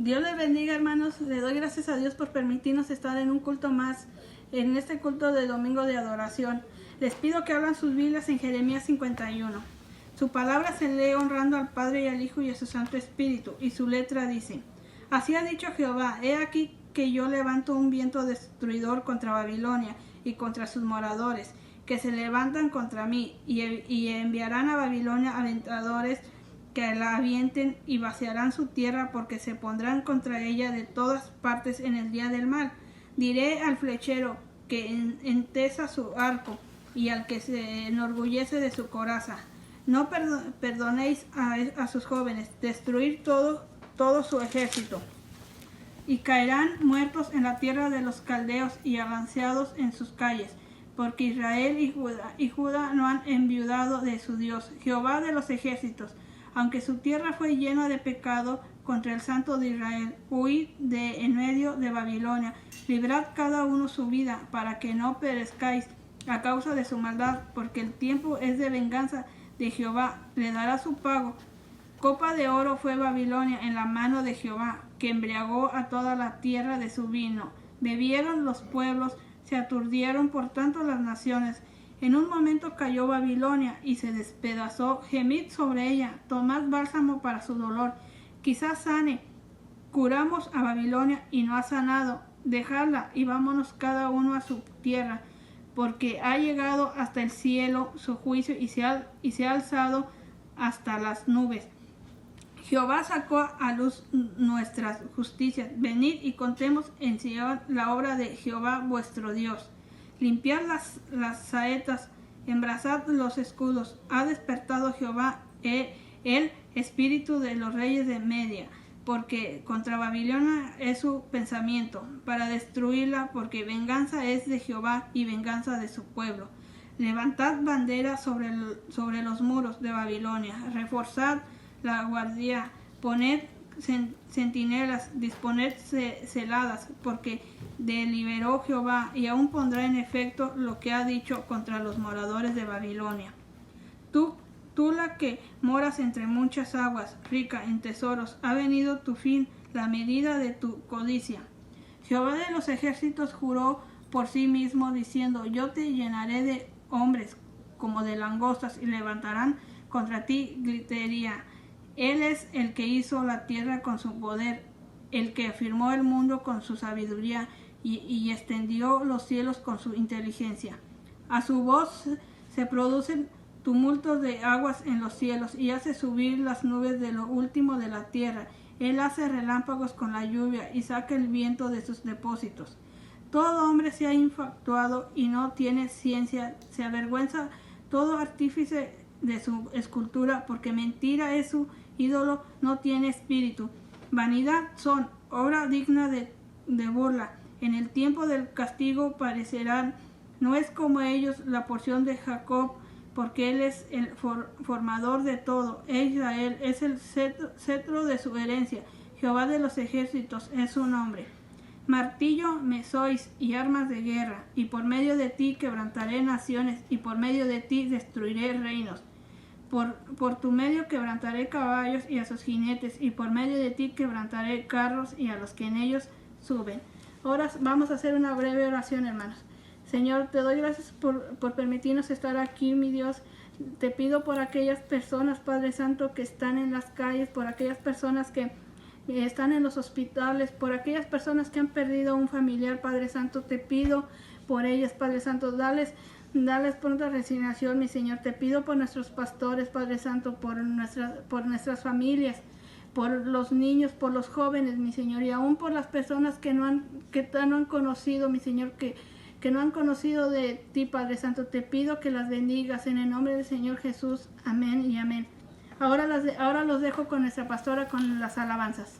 Dios les bendiga, hermanos. Le doy gracias a Dios por permitirnos estar en un culto más, en este culto de domingo de adoración. Les pido que abran sus Biblias en Jeremías 51. Su palabra se lee honrando al Padre y al Hijo y a su Santo Espíritu, y su letra dice: Así ha dicho Jehová, he aquí que yo levanto un viento destruidor contra Babilonia y contra sus moradores, que se levantan contra mí, y enviarán a Babilonia aventadores que la avienten y vaciarán su tierra, porque se pondrán contra ella de todas partes en el día del mal. Diré al flechero que entesa su arco, y al que se enorgullece de su coraza: no perdonéis a sus jóvenes, destruir todo su ejército. Y caerán muertos en la tierra de los caldeos y alanceados en sus calles, porque Israel y Judá no han enviudado de su Dios, Jehová de los ejércitos. Aunque su tierra fue llena de pecado contra el Santo de Israel, huid de en medio de Babilonia, librad cada uno su vida, para que no perezcáis a causa de su maldad, porque el tiempo es de venganza de Jehová, le dará su pago. Copa de oro fue Babilonia en la mano de Jehová, que embriagó a toda la tierra de su vino. Bebieron los pueblos, se aturdieron por tanto las naciones. En un momento cayó Babilonia y se despedazó. Gemid sobre ella, tomad bálsamo para su dolor, quizás sane. Curamos a Babilonia y no ha sanado. Dejadla y vámonos cada uno a su tierra, porque ha llegado hasta el cielo su juicio y se ha alzado hasta las nubes. Jehová sacó a luz nuestras justicias. Venid y contemos en Sion la obra de Jehová vuestro Dios. Limpiad las saetas, embrazad los escudos. Ha despertado Jehová el espíritu de los reyes de Media, porque contra Babilonia es su pensamiento, para destruirla, porque venganza es de Jehová y venganza de su pueblo. Levantad bandera sobre los muros de Babilonia, reforzad la guardia, poned centinelas, disponed celadas, porque deliberó Jehová, y aún pondrá en efecto lo que ha dicho contra los moradores de Babilonia. Tú la que moras entre muchas aguas, rica en tesoros, ha venido tu fin, la medida de tu codicia. Jehová de los ejércitos juró por sí mismo, diciendo: yo te llenaré de hombres como de langostas, y levantarán contra ti gritería. Él es el que hizo la tierra con su poder, el que afirmó el mundo con su sabiduría, y extendió los cielos con su inteligencia. A su voz se producen tumultos de aguas en los cielos, y hace subir las nubes de lo último de la tierra. Él hace relámpagos con la lluvia, y saca el viento de sus depósitos. Todo hombre se ha infatuado y no tiene ciencia, se avergüenza todo artífice de su escultura, porque mentira es su ídolo, no tiene espíritu. Vanidad son, obra digna de burla. En el tiempo del castigo parecerán, no es como ellos la porción de Jacob, porque él es el formador de todo. Israel es el cetro de su herencia. Jehová de los ejércitos es su nombre. Martillo me sois y armas de guerra, y por medio de ti quebrantaré naciones, y por medio de ti destruiré reinos. Por tu medio quebrantaré caballos y a sus jinetes, y por medio de ti quebrantaré carros y a los que en ellos suben. Ahora vamos a hacer una breve oración, hermanos. Señor, te doy gracias por permitirnos estar aquí, mi Dios. Te pido por aquellas personas, Padre Santo, que están en las calles, por aquellas personas que están en los hospitales, por aquellas personas que han perdido a un familiar, Padre Santo. Te pido por ellas, Padre Santo, dales pronta resignación, mi Señor. Te pido por nuestros pastores, Padre Santo, por nuestras familias, por los niños, por los jóvenes, mi Señor, y aún por las personas que no han conocido, mi Señor, que no han conocido de ti, Padre Santo. Te pido que las bendigas en el nombre del Señor Jesús. Amén y amén. Ahora los dejo con nuestra pastora con las alabanzas.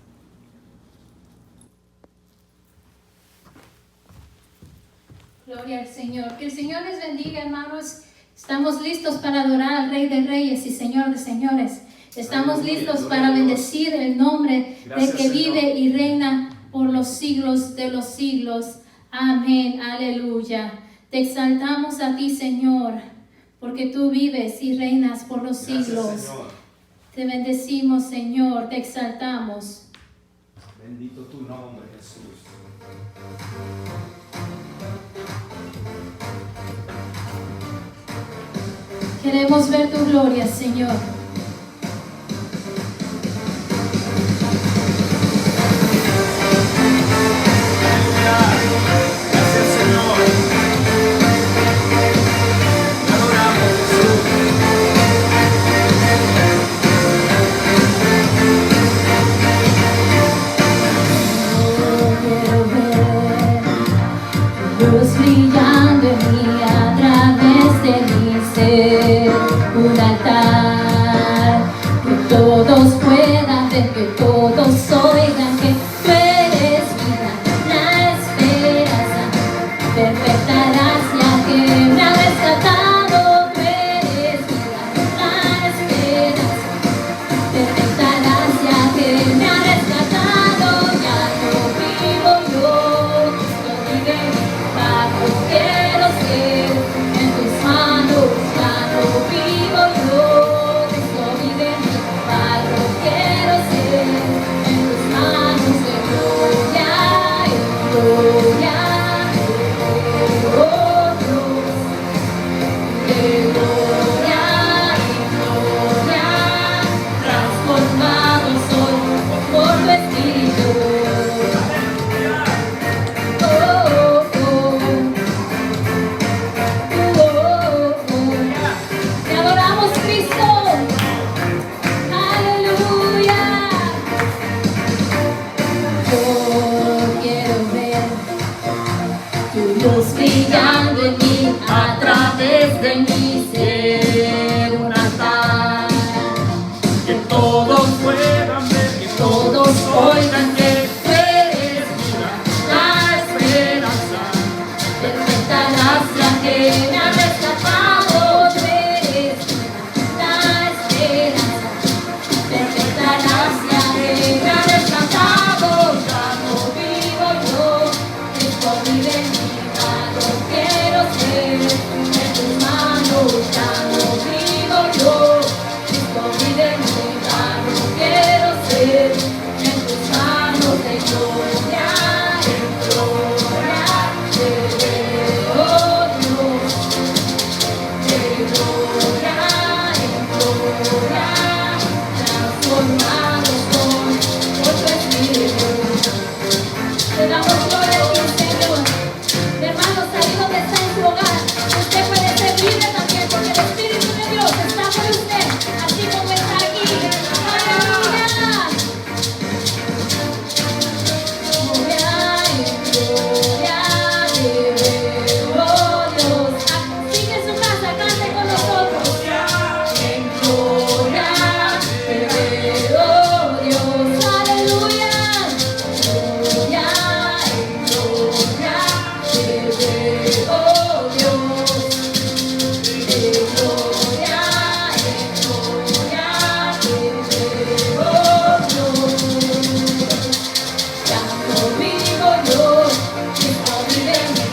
Gloria al Señor. Que el Señor les bendiga, hermanos. Estamos listos para adorar al Rey de Reyes y Señor de Señores. Estamos listos para bendecir el nombre del que vive y reina por los siglos de los siglos. Amén. Aleluya. Te exaltamos a ti, Señor, porque tú vives y reinas por los siglos. Te bendecimos, Señor. Te exaltamos. Amén. Bendito tu nombre, Jesús. Queremos ver tu gloria, Señor. Gracias, Señor. Te adoramos, Jesús. Luz brillando en mí a través de mi ser, un altar que todos puedan ver, que todos oigan que tú eres vida, la esperanza, perfecta gracia que me ha rescatado. Tú eres vida, la esperanza, perfecta gracia que me ha rescatado. Ya no vivo yo, Cristo vive en mí. Quiero ser en tus manos, ya no vivo yo, Cristo vive en mí. Padre, quiero ser en tus manos, de gloria en gloria, oh Dios, de gloria en gloria, transformado soy por tu Espíritu. Te adoramos, Cristo. Aleluya. Yo quiero ver tu luz brillando en mí a través de mi ser, un altar Que todos puedan ver, que todos oigan que tú eres vida, la esperanza, perfecta gracia que me ha rescatado. Tú eres la esperanza, perfecta gracia que me ha rescatado. Ya no vivo yo, Cristo vive en mí. No quiero ser en tus manos. Ya no vivo yo, Cristo vive en mí. No quiero ser en tus manos, de gloria en gloria. Oh Dios, de gloria en gloria, transformados por tu Espíritu. Te damos gloria a ti, Señor. Hermanos, ahí donde está en su hogar, usted puede ser libre también, porque el Espíritu de Dios está por usted, así como está aquí. ¡Aleluya! Gloria en gloria, oh Dios. Sigue en su casa, cante con nosotros. En gloria, oh Dios. Aleluya. Gloria en gloria, oh Dios. De gloria en gloria, oh Dios. Ya no vivo yo, Cristo vive en mí.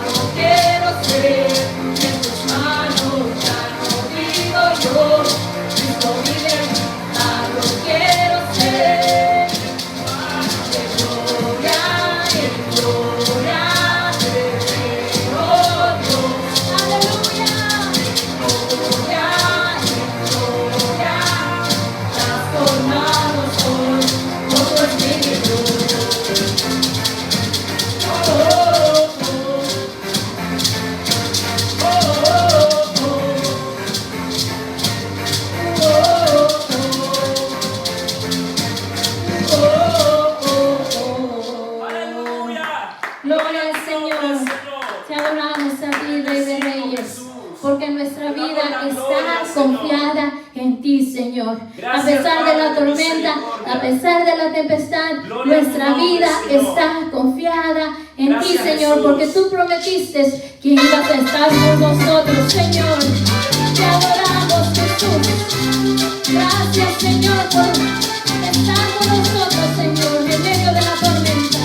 No quiero ser en tus manos. Ya no vivo yo, Cristo vive en mí. No quiero ser de gloria en gloria, oh Dios. Aleluya. Gloria en gloria, transformados por tu Espíritu. aleluya. Gloria al Señor. Señor. Te adoramos a ti, Rey de Reyes, Jesús. porque nuestra vida Te damos la gloria, está Señor. confiada en ti, Señor. Gracias, A pesar de la Padre, tormenta, misericordia. a pesar de la tempestad, Gloria a tu nuestra nombre, vida Señor. está confiada en ti, Gracias, Señor, Jesús. porque tú prometiste que ibas a estar con nosotros, Señor. Te adoramos, Jesús. Gracias, Señor, por estar con nosotros, Señor, en medio de la tormenta.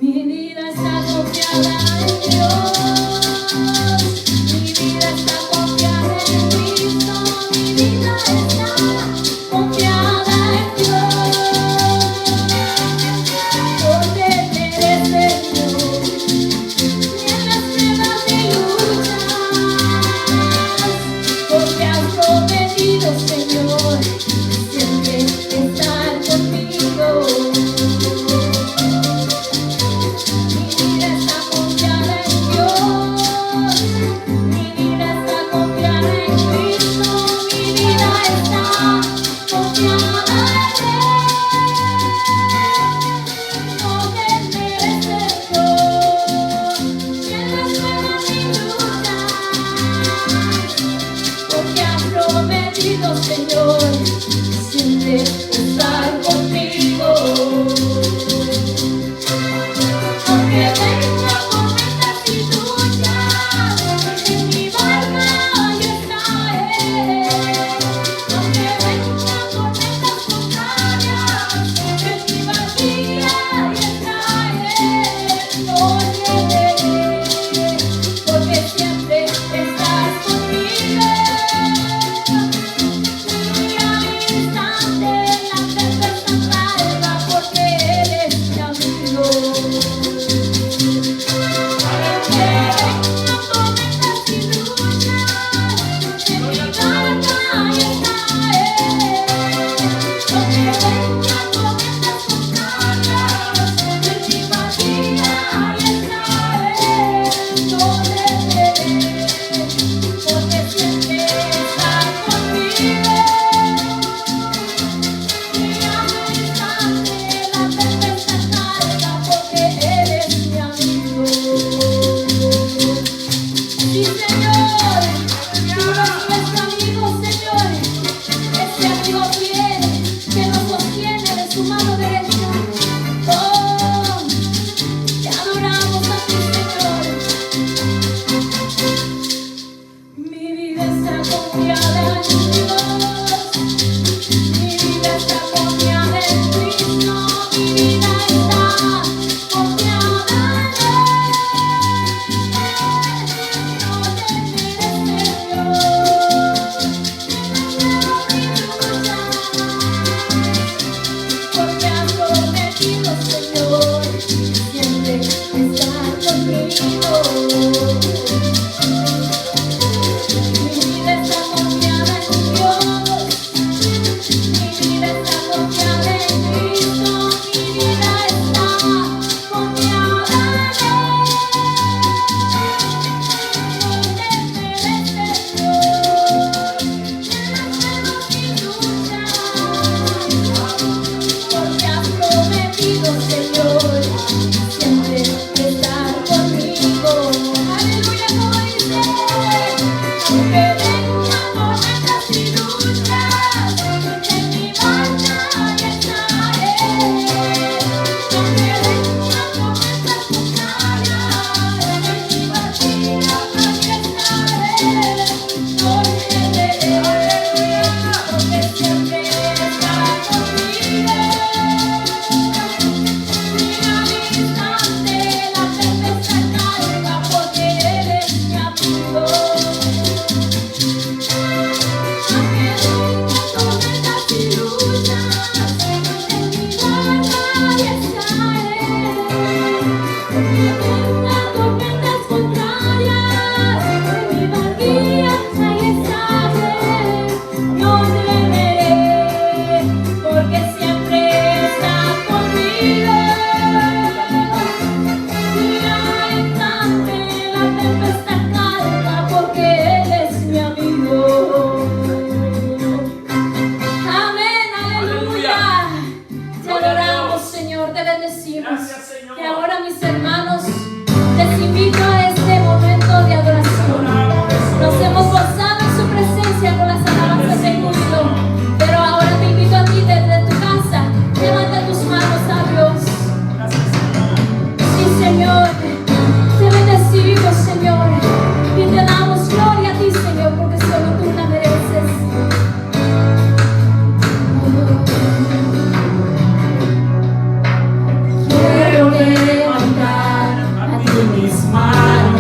Mi vida está confiada en Dios. Mi vida está confiada en Cristo. Mi vida está Quiero levantar a ti mis manos.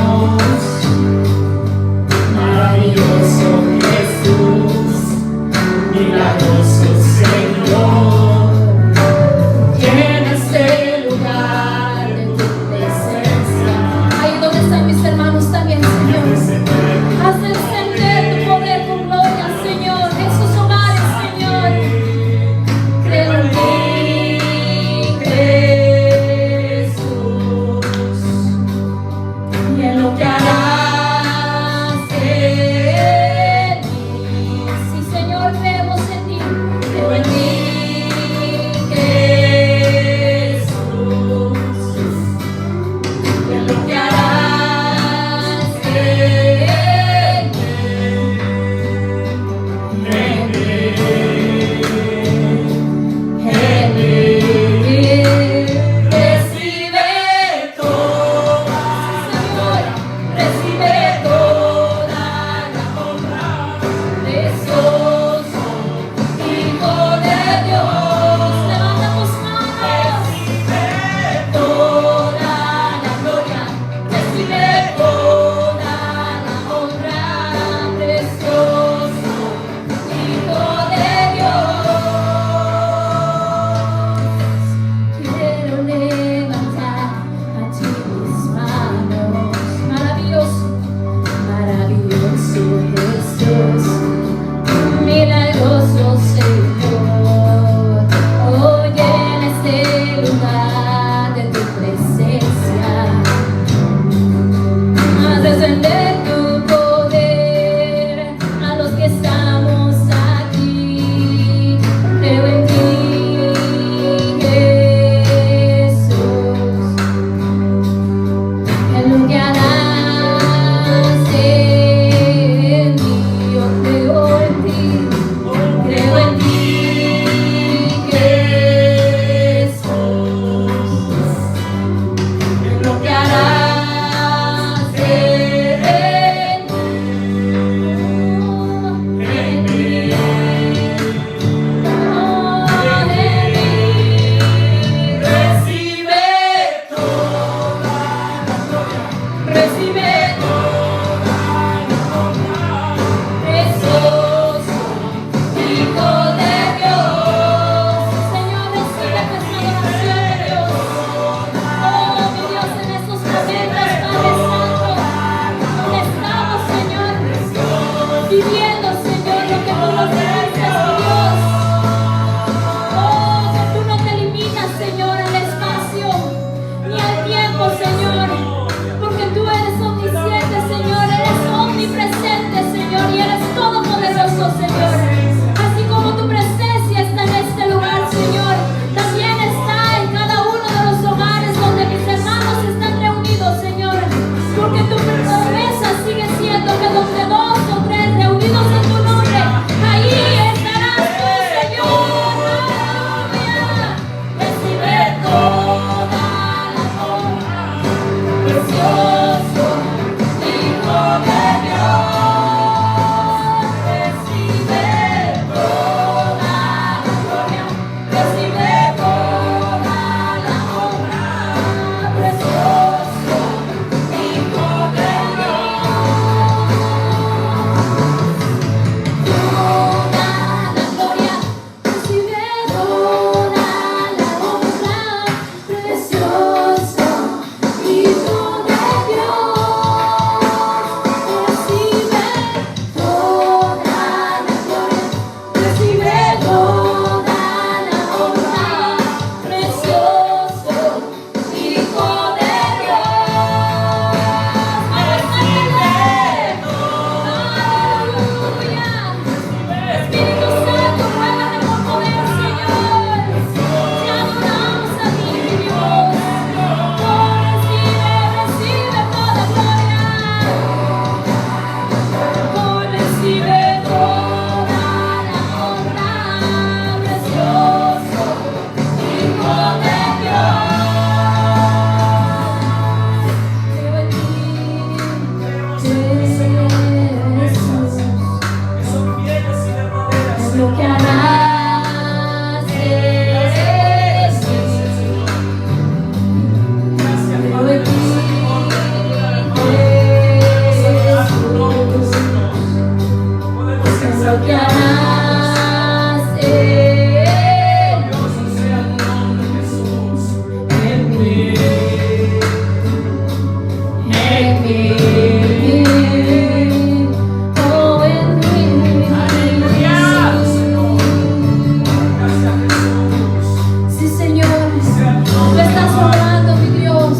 Tú estás obrando, mi Dios.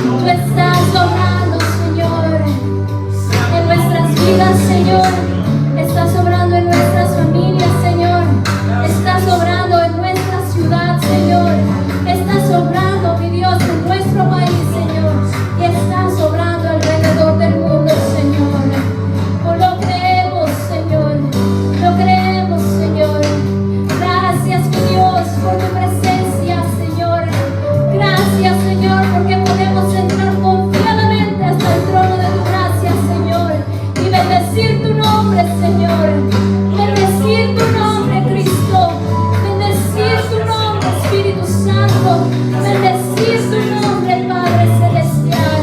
Tú estás obrando, Señor, en nuestras vidas, Señor. Estás obrando en nuestras familias, Señor. Estás obrando en nuestra ciudad, Señor. Estás obrando, mi Dios, en nuestro país, Señor. Y estás obrando alrededor del mundo, Señor. Oh, lo creemos, Señor. Lo creemos, Señor. Gracias, mi Dios, por tu presencia, Señor. Gracias, Señor, porque podemos entrar confiadamente hasta el trono de tu gracia, Señor. Y bendecir tu nombre, Señor. Bendecir tu nombre, Cristo. Bendecir tu nombre, Espíritu Santo. Bendecir tu nombre, Padre Celestial.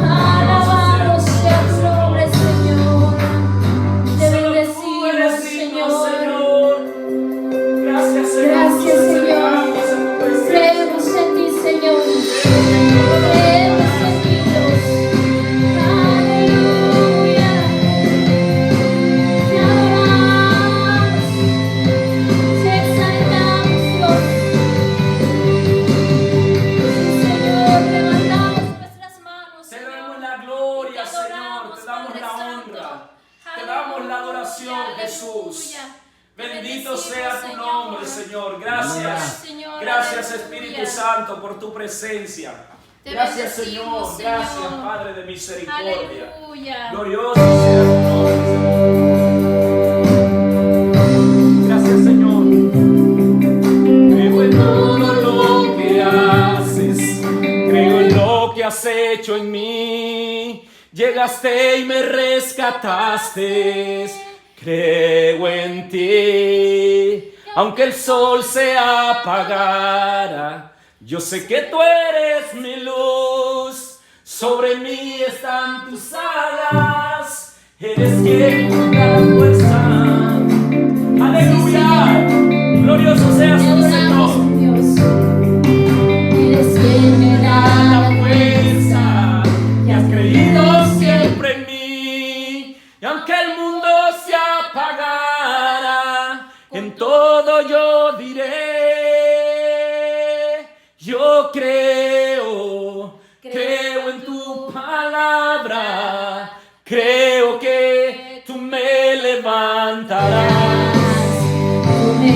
Alabado sea tu nombre, Señor. Te bendecimos, Señor. Gracias, Señor. Gracias, Señor. Creemos en ti, Señor. Creemos en ti, Dios. Aleluya. Te adoramos. Te exaltamos, Dios. Sí, Señor, levantamos nuestras manos, Te Señor. damos la gloria, Te Señor. adoramos, Te damos Padre la Santo. honra. Te damos la adoración, Aleluya, Jesús. aleluya. Te Bendito bendecimos, sea tu Señor. nombre, Señor. Gracias. Señor, Gracias, aleluya. Espíritu Santo, por tu presencia. Te Gracias, bendecimos, Señor. Gracias, Señor. Padre de misericordia. Aleluya. Glorioso sea tu nombre, Señor. Gracias, Señor. Creo en todo lo que haces. Creo en lo que has hecho en mí. Llegaste y me rescataste. Creo en ti. Aunque el sol se apagara, yo sé que tú eres mi luz. Sobre mí están tus alas. Eres quien me da fuerza. Aleluya. Glorioso seas Te tu adoramos, Señor. Dios. Eres quien me da La fuerza y has creído siempre en mí. Y aunque el mundo se apagara, en todo yo diré, yo creo en tu palabra, creo que tú me levantarás. Tú me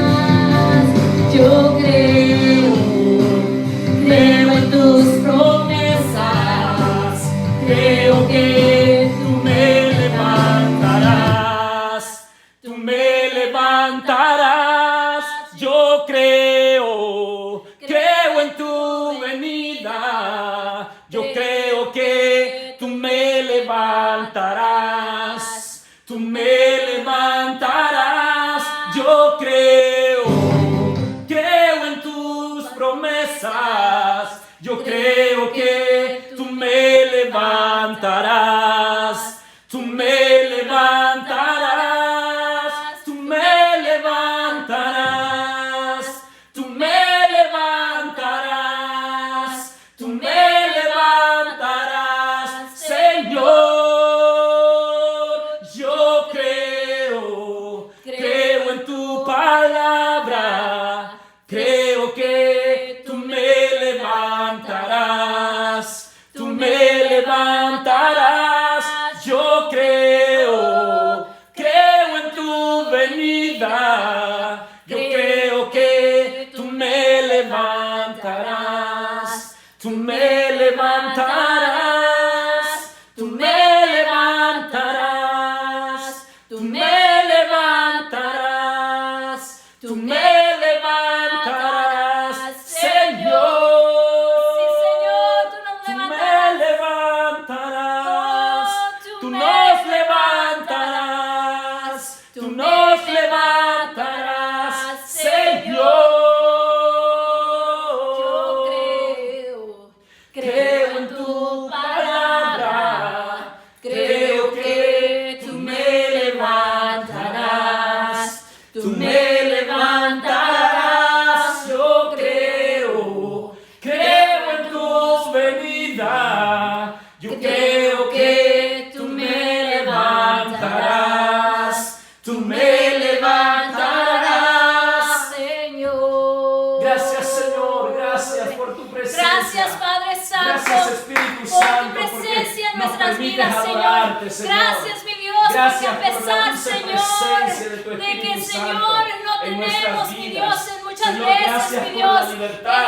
levantarás. Yo creo en tus promesas. Creo que tú me levantarás, tú me levantarás. Yo creo en tu venida. Yo creo que tú me levantarás, tú me levantarás. Yo creo en tus promesas. Yo creo que tú me levantarás, tú me levantarás, tú me levantarás, tú me levantarás, tú me levantarás, Señor. Yo creo en tu palabra, creo que tú me levantarás, tú me levantarás. Yo creo en tu venida. Yo creo que tú me levantarás, tú me levantarás, tú me levantarás, tú me levantarás, tú me levantarás, Señor. Sí, Señor, tú nos levantarás. Tú nos levantarás, tú nos levantarás, Señor. Creo en tu palabra, creo que tú me levantarás, tú me levantarás. Yo creo en tus venidas. Yo creo que tú me levantarás, tú me levantarás. vidas, Señor. adorarte, Señor. Gracias, mi Dios, Gracias porque a por la pesar, dulce Señor, presencia de tu de que, Espíritu Señor, Santo no en nuestras tenemos, mi vidas. Dios, en muchas Señor, veces, gracias mi por Dios, la libertad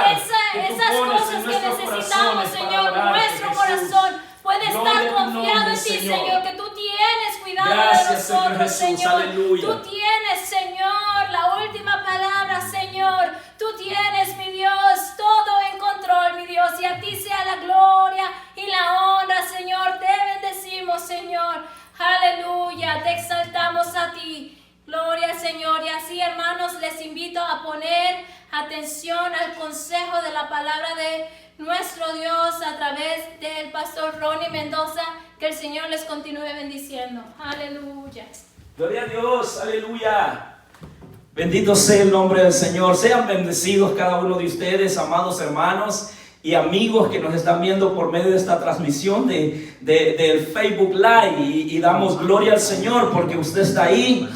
que tú esas pones cosas en que nuestros necesitamos, corazones para Señor, adorarte, nuestro Jesús. corazón puede Gloria estar a tu confiado nombre, en ti, Señor. Señor, que tú tienes cuidado Gracias, de Señor nosotros, Jesús, Señor. aleluya. Tú tienes, Señor, la última palabra, Señor. Tú tienes, mi Dios, todo en control, mi Dios, y a ti sea la gloria y la honra, Señor. Te bendecimos, Señor. Aleluya, te exaltamos a ti. Gloria al Señor. Y así, hermanos, les invito a poner atención al consejo de la palabra de nuestro Dios a través del pastor Ronnie Mendoza. Que el Señor les continúe bendiciendo. Aleluya. Gloria a Dios, aleluya. Bendito sea el nombre del Señor. Sean bendecidos cada uno de ustedes, amados hermanos y amigos que nos están viendo por medio de esta transmisión del Facebook Live. Y damos gloria al Señor porque usted está ahí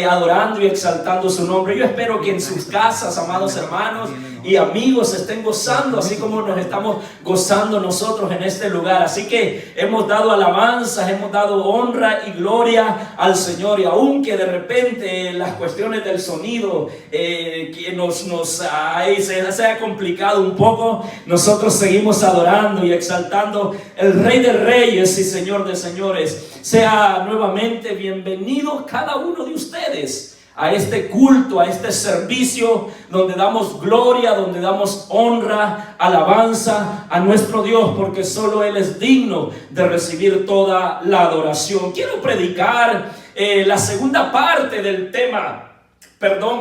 adorando y exaltando su nombre. Yo espero que en sus casas, amados hermanos y amigos, se estén gozando así como nos estamos gozando nosotros en este lugar. Así que hemos dado alabanzas, hemos dado honra y gloria al Señor. Y aunque de repente las cuestiones del sonido que se ha complicado un poco, nosotros seguimos adorando y exaltando el Rey de Reyes y Señor de Señores. Sea nuevamente bienvenido cada uno de ustedes a este culto, a este servicio donde damos gloria, donde damos honra, alabanza a nuestro Dios, porque solo Él es digno de recibir toda la adoración. Quiero predicar la segunda parte del tema,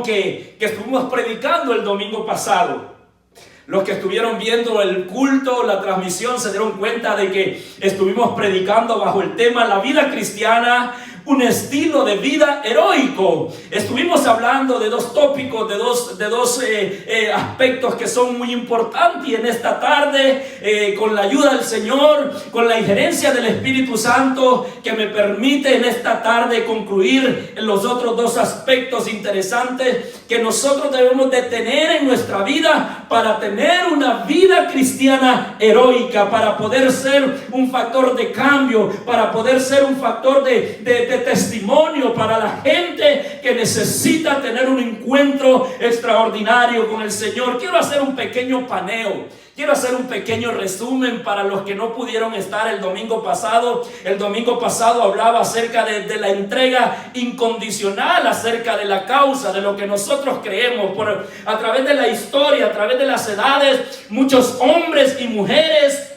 que estuvimos predicando el domingo pasado. Los que estuvieron viendo el culto, la transmisión, se dieron cuenta de que estuvimos predicando bajo el tema la vida cristiana, un estilo de vida heroico. Estuvimos hablando de dos tópicos, de dos aspectos que son muy importantes, y en esta tarde, con la ayuda del Señor, con la injerencia del Espíritu Santo, que me permite en esta tarde concluir en los otros dos aspectos interesantes que nosotros debemos de tener en nuestra vida para tener una vida cristiana heroica, para poder ser un factor de cambio, para poder ser un factor de testimonio para la gente que necesita tener un encuentro extraordinario con el Señor. Quiero hacer un pequeño paneo. Quiero hacer un pequeño resumen para los que no pudieron estar el domingo pasado. El domingo pasado hablaba acerca de la entrega incondicional, acerca de la causa, de lo que nosotros creemos. A través de la historia, a través de las edades, muchos hombres y mujeres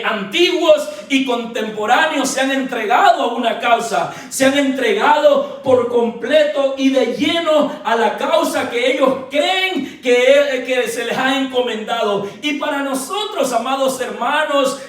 antiguos y contemporáneos se han entregado a una causa, se han entregado por completo y de lleno a la causa que ellos creen que se les ha encomendado. Y para nosotros, amados hermanos,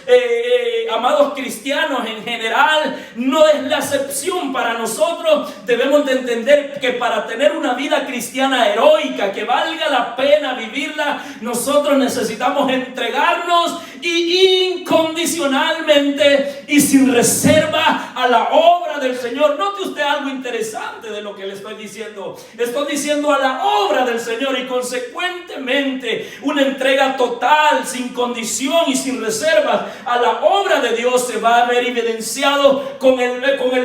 amados cristianos en general, no es la excepción. Para nosotros debemos de entender que para tener una vida cristiana heroica, que valga la pena vivirla, nosotros necesitamos entregarnos incondicionalmente y sin reserva a la obra del Señor. Note usted algo interesante de lo que le estoy diciendo. Estoy diciendo a la obra del Señor, y consecuentemente una entrega total, sin condición y sin reservas a la obra de Dios se va a ver evidenciado con el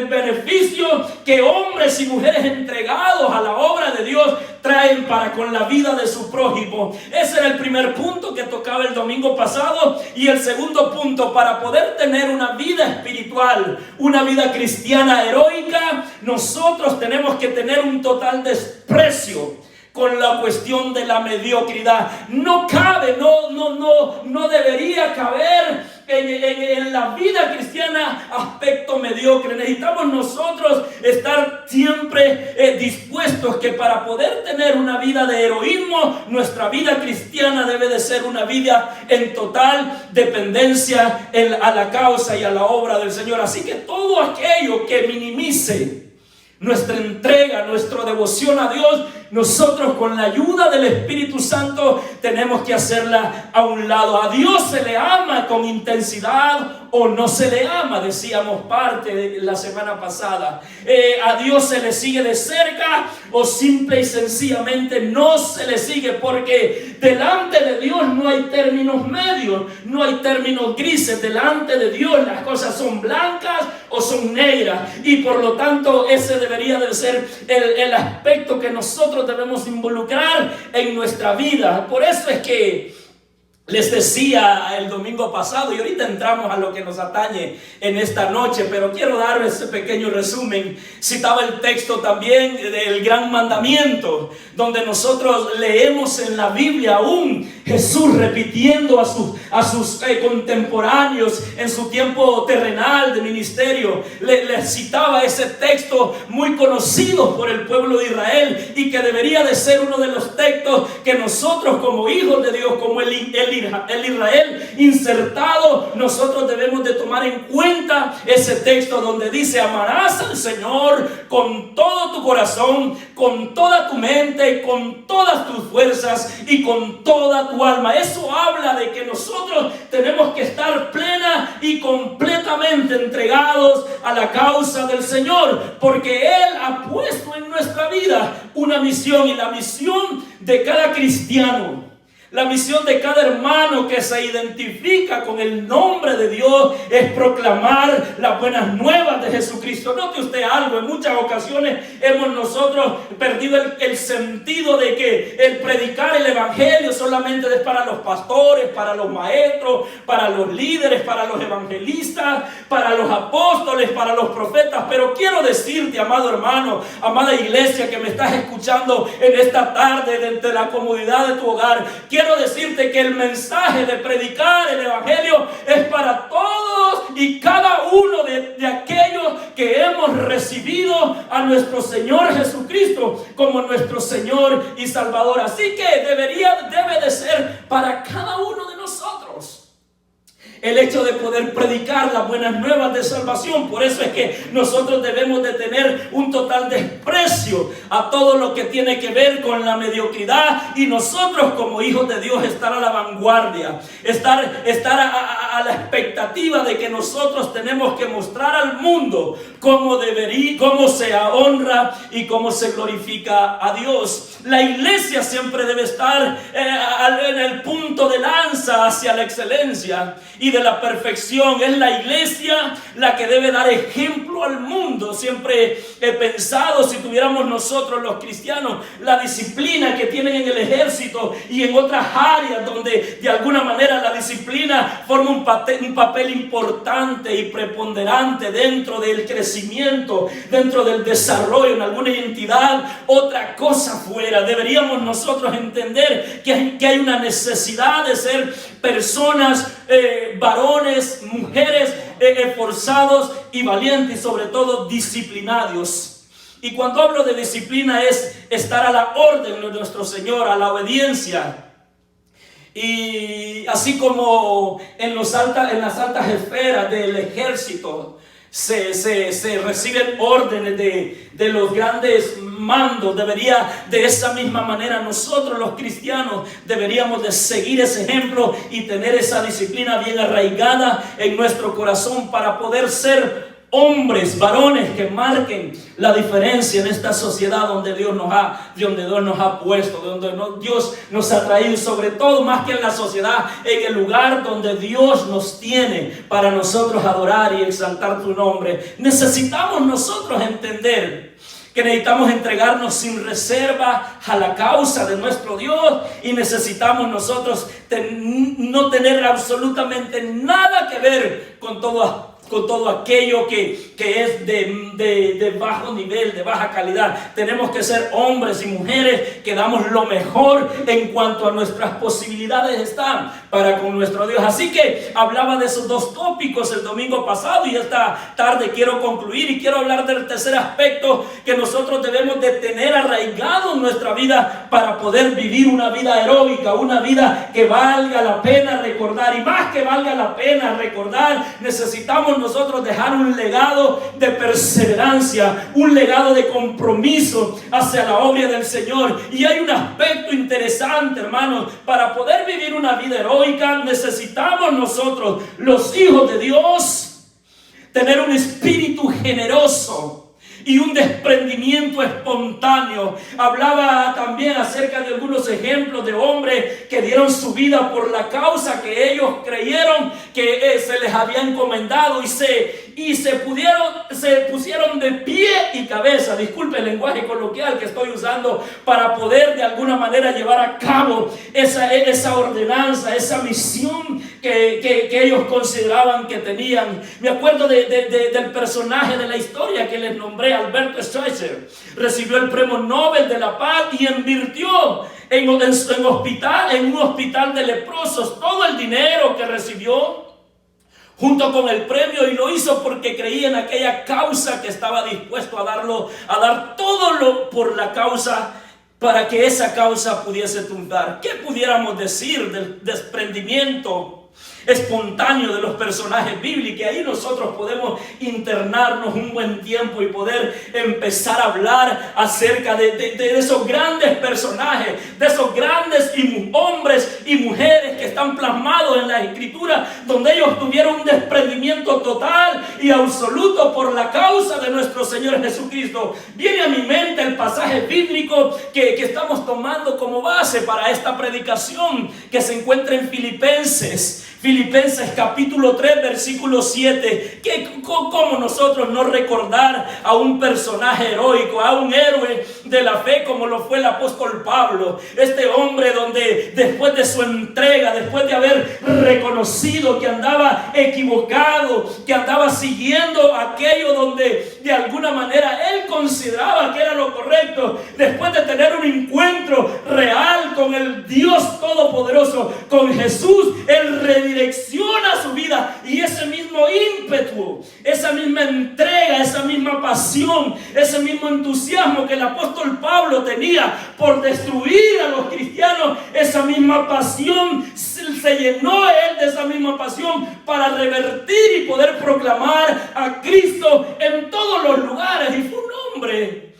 beneficio que hombres y mujeres entregados a la obra de Dios traen para con la vida de su prójimo. Ese era el primer punto que tocaba el domingo pasado. Y el segundo punto: para poder tener una vida espiritual, una vida cristiana heroica, nosotros tenemos que tener un total desprecio con la cuestión de la mediocridad. No cabe, no debería caber en la vida cristiana aspecto mediocre. Necesitamos nosotros estar siempre dispuestos que para poder tener una vida de heroísmo, nuestra vida cristiana debe de ser una vida en total dependencia a la causa y a la obra del Señor. Así que todo aquello que minimice nuestra entrega, nuestra devoción a Dios, nosotros con la ayuda del Espíritu Santo tenemos que hacerla a un lado. A Dios se le ama con intensidad o no se le ama, decíamos parte de la semana pasada. A Dios se le sigue de cerca o simple y sencillamente no se le sigue, porque delante de Dios no hay términos medios, no hay términos grises. Delante de Dios las cosas son blancas o son negras, y por lo tanto ese debería de ser el aspecto que nosotros debemos involucrar en nuestra vida. Por eso es que les decía el domingo pasado, y ahorita entramos a lo que nos atañe en esta noche, pero quiero dar ese pequeño resumen. Citaba el texto también del gran mandamiento, donde nosotros leemos en la Biblia aún Jesús repitiendo a sus contemporáneos en su tiempo terrenal de ministerio. Le citaba ese texto muy conocido por el pueblo de Israel, y que debería de ser uno de los textos que nosotros como hijos de Dios, como el Israel insertado, nosotros debemos de tomar en cuenta ese texto donde dice: amarás al Señor con todo tu corazón, con toda tu mente, con todas tus fuerzas y con toda tu alma. Eso habla de que nosotros tenemos que estar plena y completamente entregados a la causa del Señor, porque Él ha puesto en nuestra vida una misión, y la misión de cada cristiano, la misión de cada hermano que se identifica con el nombre de Dios, es proclamar las buenas nuevas de Jesucristo. Note usted algo: en muchas ocasiones hemos nosotros perdido el sentido de que el predicar el evangelio solamente es para los pastores, para los maestros, para los líderes, para los evangelistas, para los apóstoles, para los profetas. Pero quiero decirte, amado hermano, amada iglesia que me estás escuchando en esta tarde desde la comodidad de tu hogar, quiero decirte que el mensaje de predicar el evangelio es para todos y cada uno de aquellos que hemos recibido a nuestro Señor Jesucristo como nuestro Señor y Salvador. Así que debe de ser para cada uno de nosotros el hecho de poder predicar las buenas nuevas de salvación. Por eso es que nosotros debemos de tener un total desprecio a todo lo que tiene que ver con la mediocridad, y nosotros como hijos de Dios estar a la vanguardia, estar a la expectativa de que nosotros tenemos que mostrar al mundo cómo se honra y cómo se glorifica a Dios. La iglesia siempre debe estar en el punto de lanza hacia la excelencia y de la perfección. Es la iglesia la que debe dar ejemplo al mundo. Siempre he pensado, si tuviéramos nosotros los cristianos la disciplina que tienen en el ejército y en otras áreas donde de alguna manera la disciplina forma un papel importante y preponderante dentro del crecimiento, dentro del desarrollo en alguna entidad, otra cosa fuera. Deberíamos nosotros entender que hay una necesidad de ser personas, varones, mujeres esforzados y valientes, y sobre todo disciplinados. Y cuando hablo de disciplina es estar a la orden de nuestro Señor, a la obediencia. Y así como en las altas esferas del ejército se reciben órdenes de los grandes mandos, de esa misma manera nosotros los cristianos deberíamos de seguir ese ejemplo y tener esa disciplina bien arraigada en nuestro corazón para poder ser hombres, varones que marquen la diferencia en esta sociedad donde Dios nos ha puesto, donde Dios nos ha traído, sobre todo más que en la sociedad, en el lugar donde Dios nos tiene para nosotros adorar y exaltar su nombre. Necesitamos nosotros entender que necesitamos entregarnos sin reserva a la causa de nuestro Dios, y necesitamos nosotros no tener absolutamente nada que ver con todo aquello que es de bajo nivel, de baja calidad. Tenemos que ser hombres y mujeres que damos lo mejor en cuanto a nuestras posibilidades están para con nuestro Dios. Así que hablaba de esos dos tópicos el domingo pasado, y esta tarde quiero concluir y quiero hablar del tercer aspecto que nosotros debemos de tener arraigado en nuestra vida para poder vivir una vida heroica, una vida que valga la pena recordar. Y más que valga la pena recordar, necesitamos nosotros dejar un legado de perseverancia, un legado de compromiso hacia la obra del Señor. Y hay un aspecto interesante, hermanos. Para poder vivir una vida heroica necesitamos nosotros, los hijos de Dios, tener un espíritu generoso y un desprendimiento espontáneo. Hablaba también acerca de algunos ejemplos de hombres que dieron su vida por la causa que ellos creyeron que se les había encomendado, y se pusieron de pie y cabeza, disculpe el lenguaje coloquial que estoy usando, para poder de alguna manera llevar a cabo esa ordenanza, esa misión que ellos consideraban que tenían. Me acuerdo del personaje de la historia que les nombré, Albert Schweitzer. Recibió el premio Nobel de la Paz y invirtió en un hospital de leprosos todo el dinero que recibió junto con el premio, y lo hizo porque creía en aquella causa, que estaba dispuesto a dar todo lo por la causa, para que esa causa pudiese triunfar. ¿Qué pudiéramos decir del desprendimiento espontáneo de los personajes bíblicos? Ahí nosotros podemos internarnos un buen tiempo y poder empezar a hablar acerca de esos grandes personajes, de esos grandes hombres y mujeres que están plasmados en la Escritura, donde ellos tuvieron un desprendimiento total y absoluto por la causa de nuestro Señor Jesucristo. Viene a mi mente el pasaje bíblico que estamos tomando como base para esta predicación, que se encuentra en Filipenses capítulo 3, versículo 7. ¿Cómo nosotros no recordar a un personaje heroico, a un héroe de la fe como lo fue el apóstol Pablo? Este hombre donde después de su entrega, después de haber reconocido que andaba equivocado, que andaba siguiendo aquello donde de alguna manera él consideraba que era lo correcto, después de tener un encuentro real con el Dios Todopoderoso, con Jesús, él redirecciona su vida, y ese mismo ímpetu, esa misma entrega, esa misma pasión, ese mismo entusiasmo que el apóstol Pablo tenía por destruir a los cristianos, esa misma pasión, se llenó él de esa misma pasión para revertir y poder proclamar a Cristo en todos los lugares. Y fue un hombre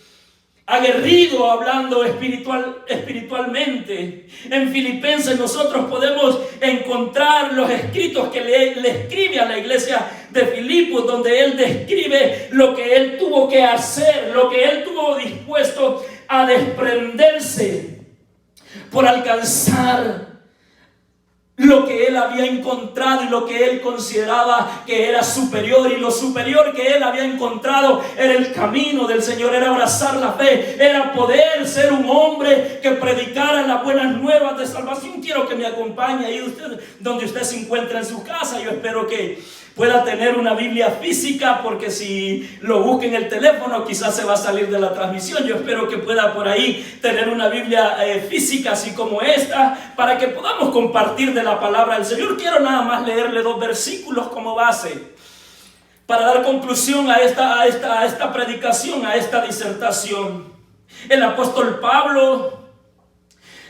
aguerrido, hablando espiritualmente. En Filipenses nosotros podemos encontrar los escritos que le escribe a la iglesia de Filipos, donde él describe lo que él tuvo que hacer, lo que él tuvo dispuesto a desprenderse por alcanzar lo que él había encontrado y lo que él consideraba que era superior. Y lo superior que él había encontrado era el camino del Señor, era abrazar la fe, era poder ser un hombre que predicara las buenas nuevas de salvación. Quiero que me acompañe ahí donde usted se encuentra en su casa. Yo espero que pueda tener una Biblia física, porque si lo busca en el teléfono quizás se va a salir de la transmisión. Yo espero que pueda por ahí tener una Biblia física así como esta, para que podamos compartir de la palabra del Señor. Quiero nada más leerle 2 versículos como base para dar conclusión a esta predicación, a esta disertación. El apóstol Pablo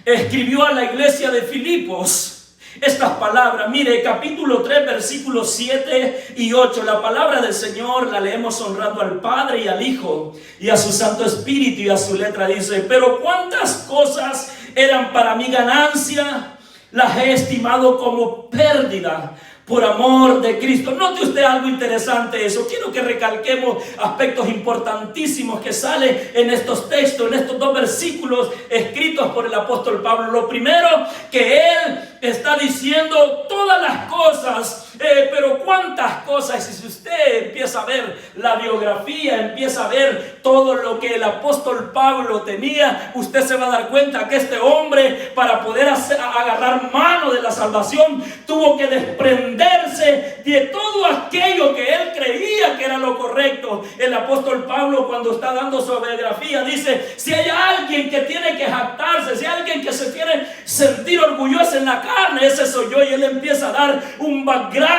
escribió a la iglesia de Filipos estas palabras. Mire, capítulo 3, versículos 7 y 8. La palabra del Señor la leemos honrando al Padre y al Hijo y a su Santo Espíritu, y a su letra dice: pero cuántas cosas eran para mi ganancia, las he estimado como pérdida por amor de Cristo. Note usted algo interesante eso. Quiero que recalquemos aspectos importantísimos que salen en estos textos, en estos 2 versículos escritos por el apóstol Pablo. Lo primero, que él está diciendo todas las cosas, pero cuántas cosas. Y si usted empieza a ver la biografía, empieza a ver todo lo que el apóstol Pablo tenía, usted se va a dar cuenta que este hombre, para poder agarrar mano de la salvación, tuvo que desprenderse de todo aquello que él creía que era lo correcto. El apóstol Pablo, cuando está dando su biografía, dice: si hay alguien que tiene que jactarse, si hay alguien que se quiere sentir orgulloso en la carne, ese soy yo. Y él empieza a dar un background,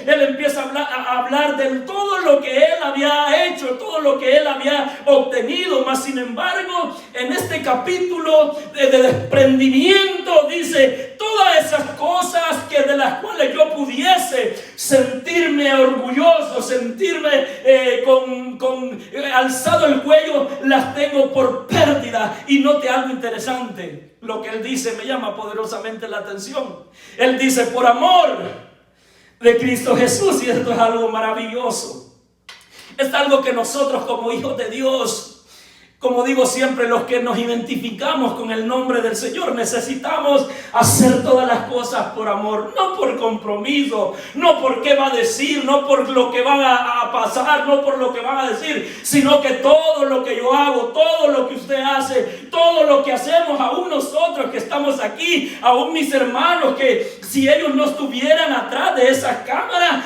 él empieza a hablar de todo lo que él había hecho, todo lo que él había obtenido. Mas sin embargo, en este capítulo de desprendimiento dice: todo todas esas cosas que de las cuales yo pudiese sentirme orgulloso, sentirme alzado el cuello, las tengo por pérdida. Y note algo interesante, lo que él dice me llama poderosamente la atención. Él dice, por amor de Cristo Jesús, y esto es algo maravilloso. Es algo que nosotros como hijos de Dios, como digo siempre, los que nos identificamos con el nombre del Señor, necesitamos hacer todas las cosas por amor, no por compromiso, no por qué va a decir, no por lo que van a pasar, no por lo que van a decir, sino que todo lo que yo hago, todo lo que usted hace, todo lo que hacemos, aún nosotros que estamos aquí, aún mis hermanos, que si ellos no estuvieran atrás de esas cámaras,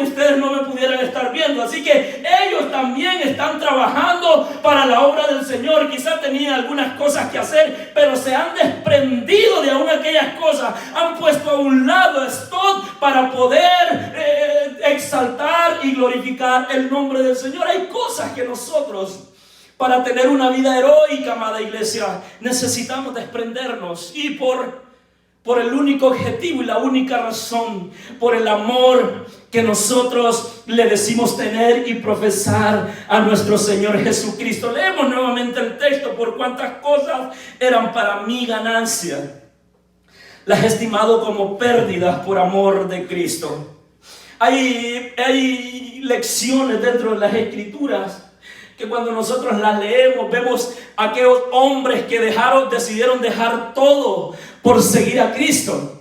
ustedes no me pudieran estar viendo. Así que ellos también están trabajando para la obra del Señor. Quizás tenían algunas cosas que hacer, pero se han desprendido de aún aquellas cosas. Han puesto a un lado stop para poder exaltar y glorificar el nombre del Señor. Hay cosas que nosotros, para tener una vida heroica, amada iglesia, necesitamos desprendernos. Y por el único objetivo y la única razón, por el amor que nosotros le decimos tener y profesar a nuestro Señor Jesucristo. Leemos nuevamente el texto. Por cuántas cosas eran para mi ganancia, las he estimado como pérdidas por amor de Cristo. Hay lecciones dentro de las Escrituras que cuando nosotros las leemos, vemos a aquellos hombres que decidieron dejar todo por seguir a Cristo.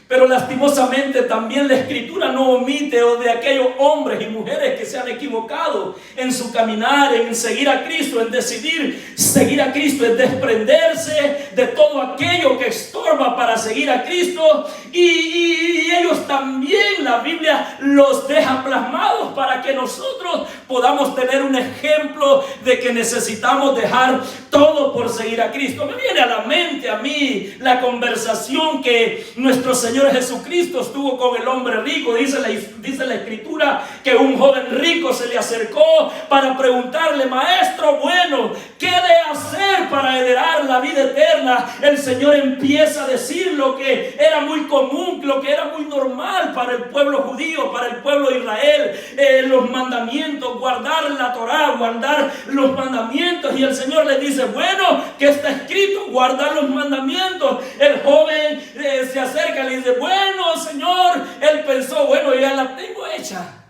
Pero lastimosamente también la Escritura no omite de aquellos hombres y mujeres que se han equivocado en su caminar, en seguir a Cristo, en decidir seguir a Cristo, en desprenderse de todo aquello que estorba para seguir a Cristo. Y ellos también, la Biblia los deja plasmados para que nosotros podamos tener un ejemplo de que necesitamos dejar todo por seguir a Cristo. Me viene a la mente a mí la conversación que nuestro Señor Jesucristo estuvo con el hombre rico. Dice la Escritura que un joven rico se le acercó para preguntarle: maestro bueno, ¿qué de hacer para heredar la vida eterna? El Señor empieza a decir lo que era muy común, lo que era muy normal para el pueblo judío, para el pueblo de Israel, los mandamientos, guardar la Torá, guardar los mandamientos. Y el Señor le dice: bueno, ¿qué está escrito? Guardar los mandamientos. El joven se acerca y le dice: bueno, Señor. Él pensó: bueno, ya la tengo hecha,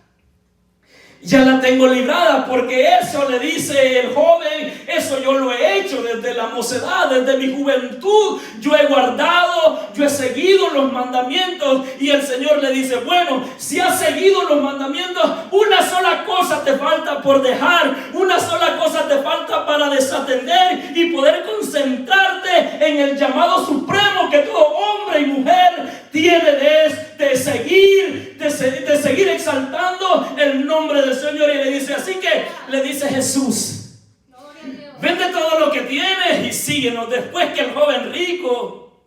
ya la tengo librada, porque eso le dice el joven, eso yo lo he hecho desde la mocedad, desde mi juventud, yo he guardado, yo he seguido los mandamientos. Y el Señor le dice: bueno, si has seguido los mandamientos, una sola cosa te falta por dejar, una sola cosa te falta para desatender y poder concentrarte en el llamado supremo que todo hombre y mujer tiene de seguir exaltando el nombre del Señor. Y le dice, así que le dice Jesús: vende todo lo que tienes y síguenos. Después que el joven rico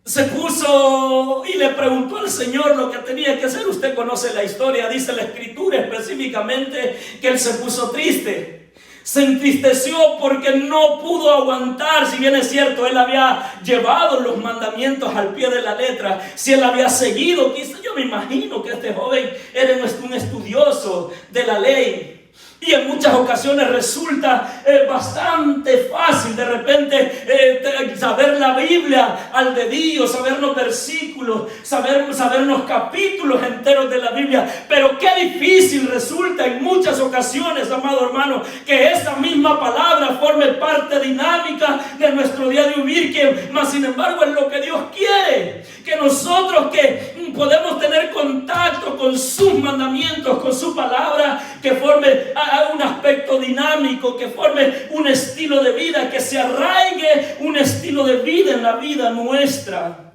se puso y le preguntó al Señor lo que tenía que hacer. Usted conoce la historia, dice la Escritura específicamente que él se puso triste. Se entristeció porque no pudo aguantar. Si bien es cierto, él había llevado los mandamientos al pie de la letra, si él había seguido, quizás yo me imagino que este joven era un estudioso de la ley. Y en muchas ocasiones resulta bastante fácil de repente saber la Biblia al dedillo, sabernos versículos, sabernos capítulos enteros de la Biblia. Pero qué difícil resulta en muchas ocasiones, amado hermano, que esa misma palabra forme parte dinámica de nuestro día de vivir, que más sin embargo es lo que Dios quiere, que nosotros que podemos tener contacto con sus mandamientos, con su palabra, que forme un aspecto dinámico, que forme un estilo de vida, que se arraigue un estilo de vida en la vida nuestra.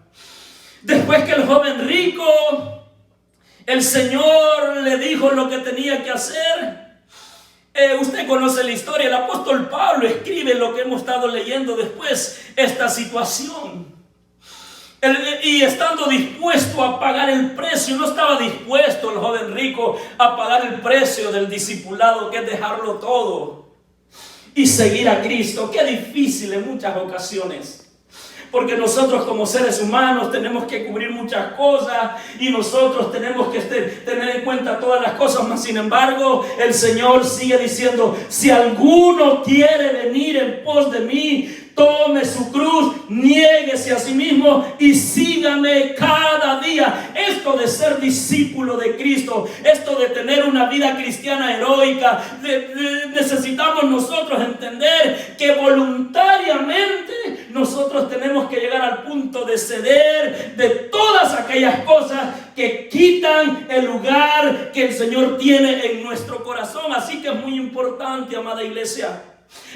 Después que el joven rico, el Señor le dijo lo que tenía que hacer. Usted conoce la historia. El apóstol Pablo escribe lo que hemos estado leyendo después, esta situación. Y estando dispuesto a pagar el precio, no estaba dispuesto el joven rico a pagar el precio del discipulado, que es dejarlo todo y seguir a Cristo. Qué difícil en muchas ocasiones. porque nosotros como seres humanos tenemos que cubrir muchas cosas y nosotros tenemos que tener en cuenta todas las cosas, mas sin embargo el Señor sigue diciendo: si alguno quiere venir en pos de mí, tome su cruz, niéguese a sí mismo y sígame cada día. Esto de ser discípulo de Cristo, esto de tener una vida cristiana heroica, necesitamos nosotros entender que voluntariamente nosotros tenemos que llegar al punto de ceder de todas aquellas cosas que quitan el lugar que el Señor tiene en nuestro corazón. Así que es muy importante, amada iglesia,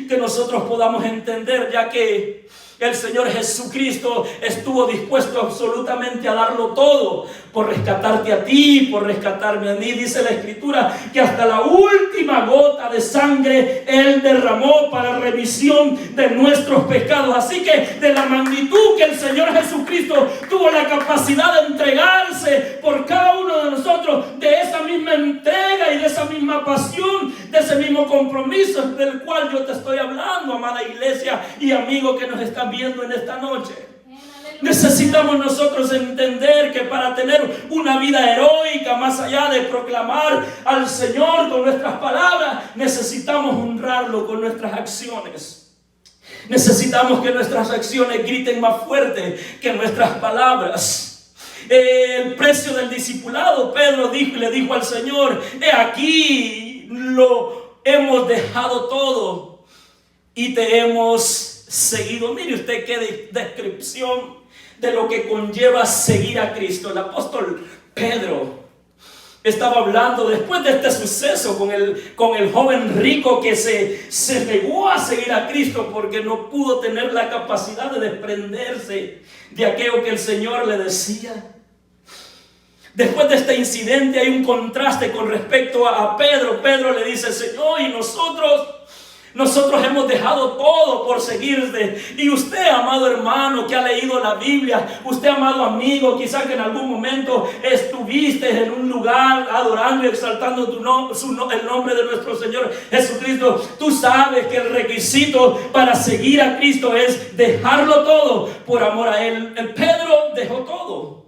que nosotros podamos entender, ya que el Señor Jesucristo estuvo dispuesto absolutamente a darlo todo por rescatarte a ti, por rescatarme a mí. Dice la Escritura que hasta la última gota de sangre Él derramó para remisión de nuestros pecados. Así que de la magnitud que el Señor Jesucristo tuvo la capacidad de entregarse por cada uno de nosotros, de esa misma entrega y de esa misma pasión, de ese mismo compromiso del cual yo te estoy hablando, amada iglesia y amigo que nos están viendo en esta noche. Necesitamos nosotros entender que para tener una vida heroica, más allá de proclamar al Señor con nuestras palabras, necesitamos honrarlo con nuestras acciones. Necesitamos que nuestras acciones griten más fuerte que nuestras palabras. El precio del discipulado, Pedro le dijo al Señor: he aquí, lo hemos dejado todo y te hemos seguido. Mire usted qué descripción de lo que conlleva seguir a Cristo. El apóstol Pedro estaba hablando después de este suceso con el joven rico que se negó a seguir a Cristo porque no pudo tener la capacidad de desprenderse de aquello que el Señor le decía. Después de este incidente hay un contraste con respecto a Pedro. Pedro le dice: Señor, y nosotros hemos dejado todo por seguirte. Y usted, amado hermano que ha leído la Biblia, usted, amado amigo, quizá que en algún momento estuviste en un lugar adorando y exaltando el nombre de nuestro Señor Jesucristo, tú sabes que el requisito para seguir a Cristo es dejarlo todo por amor a Él. El Pedro dejó todo.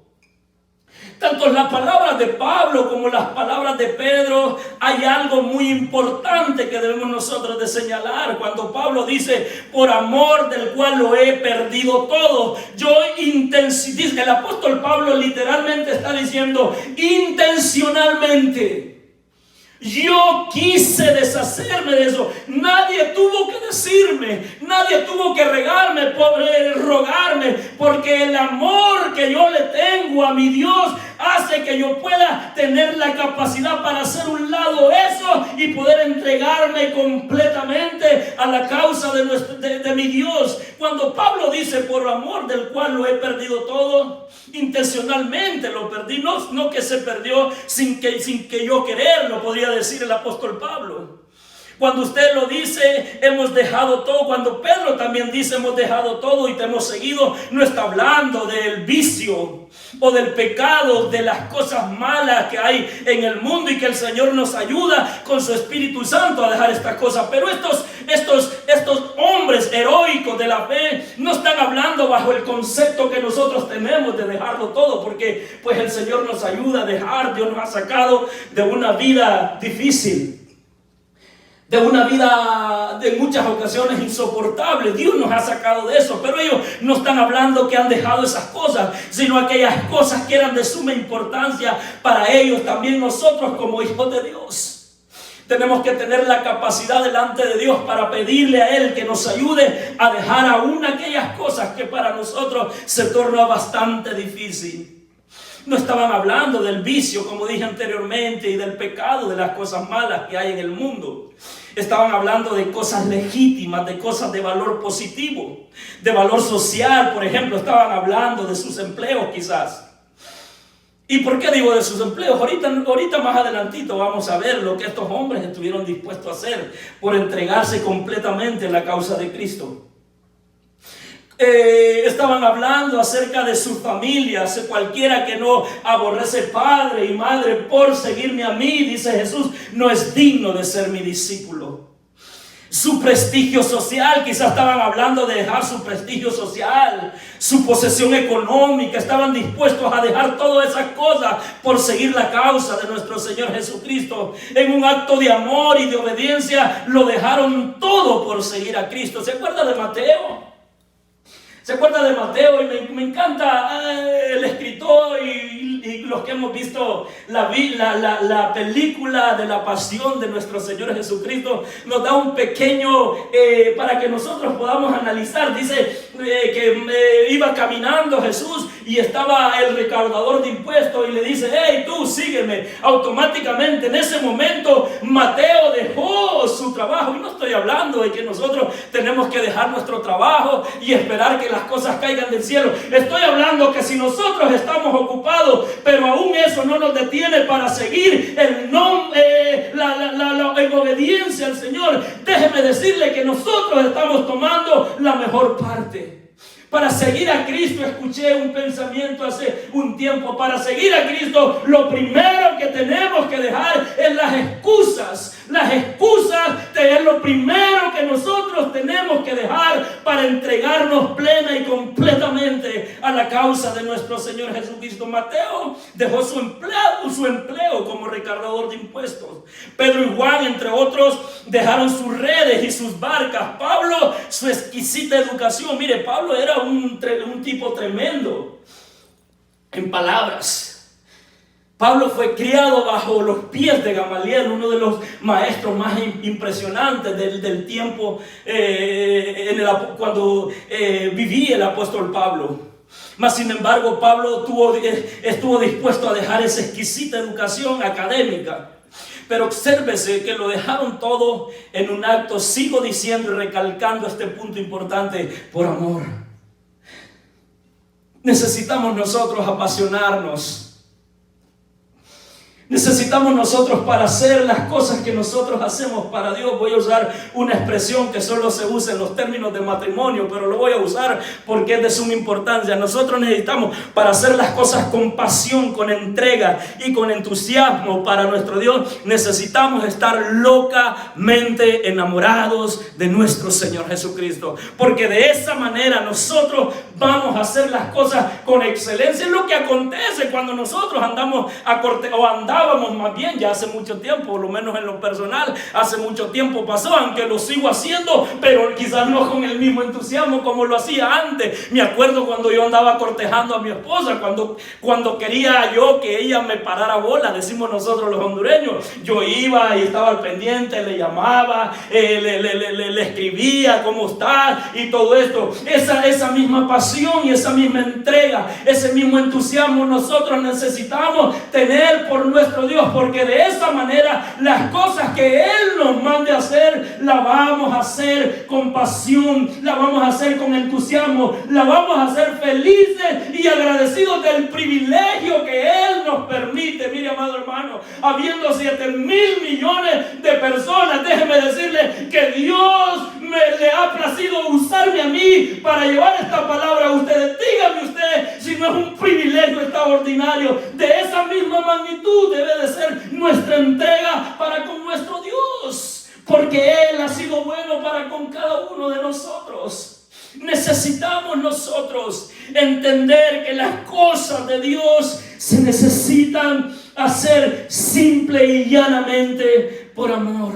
Tanto en las palabras de Pablo como en las palabras de Pedro hay algo muy importante que debemos nosotros de señalar. Cuando Pablo dice: por amor del cual lo he perdido todo. El apóstol Pablo literalmente está diciendo: intencionalmente yo quise deshacerme de eso. Nadie tuvo que decirme, nadie tuvo que rogarme, porque el amor que yo le tengo a mi Dios hace que yo pueda tener la capacidad para hacer un lado eso y poder entregarme completamente a la causa de mi Dios. Cuando Pablo dice: por amor del cual lo he perdido todo, intencionalmente lo perdí, no que se perdió sin que yo quererlo, podría decir el apóstol Pablo. Cuando usted lo dice, hemos dejado todo. Cuando Pedro también dice: hemos dejado todo y te hemos seguido, no está hablando del vicio o del pecado, de las cosas malas que hay en el mundo, y que el Señor nos ayuda con su Espíritu Santo a dejar estas cosas. Pero estos hombres heroicos de la fe no están hablando bajo el concepto que nosotros tenemos de dejarlo todo, porque pues el Señor nos ayuda a dejar. Dios nos ha sacado de una vida difícil, de una vida de muchas ocasiones insoportable. Dios nos ha sacado de eso, pero ellos no están hablando que han dejado esas cosas, sino aquellas cosas que eran de suma importancia para ellos. También nosotros, como hijos de Dios, tenemos que tener la capacidad delante de Dios para pedirle a Él que nos ayude a dejar aún aquellas cosas que para nosotros se torna bastante difícil. No estaban hablando del vicio, como dije anteriormente, y del pecado, de las cosas malas que hay en el mundo. Estaban hablando de cosas legítimas, de cosas de valor positivo, de valor social. Por ejemplo, estaban hablando de sus empleos quizás. ¿Y por qué digo de sus empleos? Ahorita más adelantito vamos a ver lo que estos hombres estuvieron dispuestos a hacer por entregarse completamente en la causa de Cristo. Estaban hablando acerca de sus familias. Cualquiera que no aborrece padre y madre por seguirme a mí, dice Jesús, no es digno de ser mi discípulo. su prestigio social. Quizás estaban hablando de dejar su prestigio social, su posesión económica. Estaban dispuestos a dejar todas esas cosas por seguir la causa de nuestro Señor Jesucristo. En un acto de amor y de obediencia lo dejaron todo por seguir a Cristo. ¿Se acuerda de Mateo? ¿Se acuerda de Mateo? Y me encanta el escritor y los que hemos visto la película de la pasión de nuestro Señor Jesucristo. Nos da un pequeño, para que nosotros podamos analizar. Dice que iba caminando Jesús y estaba el recaudador de impuestos y le dice: hey, tú sígueme. Automáticamente en ese momento Mateo dejó su trabajo. Y no estoy hablando de que nosotros tenemos que dejar nuestro trabajo y esperar que las cosas caigan del cielo. Estoy hablando que si nosotros estamos ocupados, pero aún eso no nos detiene para seguir en obediencia al Señor, déjeme decirle que nosotros estamos tomando la mejor parte. Para seguir a Cristo, escuché un pensamiento hace un tiempo, para seguir a Cristo lo primero que tenemos que dejar es las excusas. Las excusas es lo primero que nosotros tenemos que dejar para entregarnos plena y completamente a la causa de nuestro Señor Jesucristo. Mateo dejó su empleo como recaudador de impuestos. Pedro y Juan, entre otros, dejaron sus redes y sus barcas. Pablo, su exquisita educación. Mire, Pablo era un tipo tremendo en palabras. Pablo fue criado bajo los pies de Gamaliel, uno de los maestros más impresionantes del tiempo cuando vivía el apóstol Pablo. Mas sin embargo, Pablo estuvo dispuesto a dejar esa exquisita educación académica. Pero obsérvese que lo dejaron todo en un acto, sigo diciendo y recalcando este punto importante, por amor. Necesitamos nosotros apasionarnos. Necesitamos nosotros, para hacer las cosas que nosotros hacemos para Dios. Voy a usar una expresión que solo se usa en los términos de matrimonio, pero lo voy a usar porque es de suma importancia. Nosotros necesitamos, para hacer las cosas con pasión, con entrega y con entusiasmo para nuestro Dios, necesitamos estar locamente enamorados de nuestro Señor Jesucristo, porque de esa manera nosotros vamos a hacer las cosas con excelencia. Es lo que acontece cuando nosotros andamos andábamos más bien ya hace mucho tiempo, por lo menos en lo personal, hace mucho tiempo pasó, aunque lo sigo haciendo, pero quizás no con el mismo entusiasmo como lo hacía antes. Me acuerdo cuando yo andaba cortejando a mi esposa, cuando quería yo que ella me parara bola, decimos nosotros los hondureños. Yo iba y estaba al pendiente, le llamaba, le escribía cómo está y todo esto. Esa misma pasión y esa misma entrega, ese mismo entusiasmo nosotros necesitamos tener por nuestro Dios, porque de esa manera las cosas que Él nos mande a hacer, las vamos a hacer con pasión, las vamos a hacer con entusiasmo, las vamos a hacer felices y agradecidos del privilegio que Él nos permite. Mire, amado hermano, habiendo 7,000 millones de personas, déjeme decirle que Dios le ha placido usarme a mí para llevar esta palabra a ustedes. Dígame usted si no es un privilegio extraordinario. De esa misma magnitud debe de ser nuestra entrega para con nuestro Dios, porque Él ha sido bueno para con cada uno de nosotros. Necesitamos nosotros entender que las cosas de Dios se necesitan hacer simple y llanamente por amor,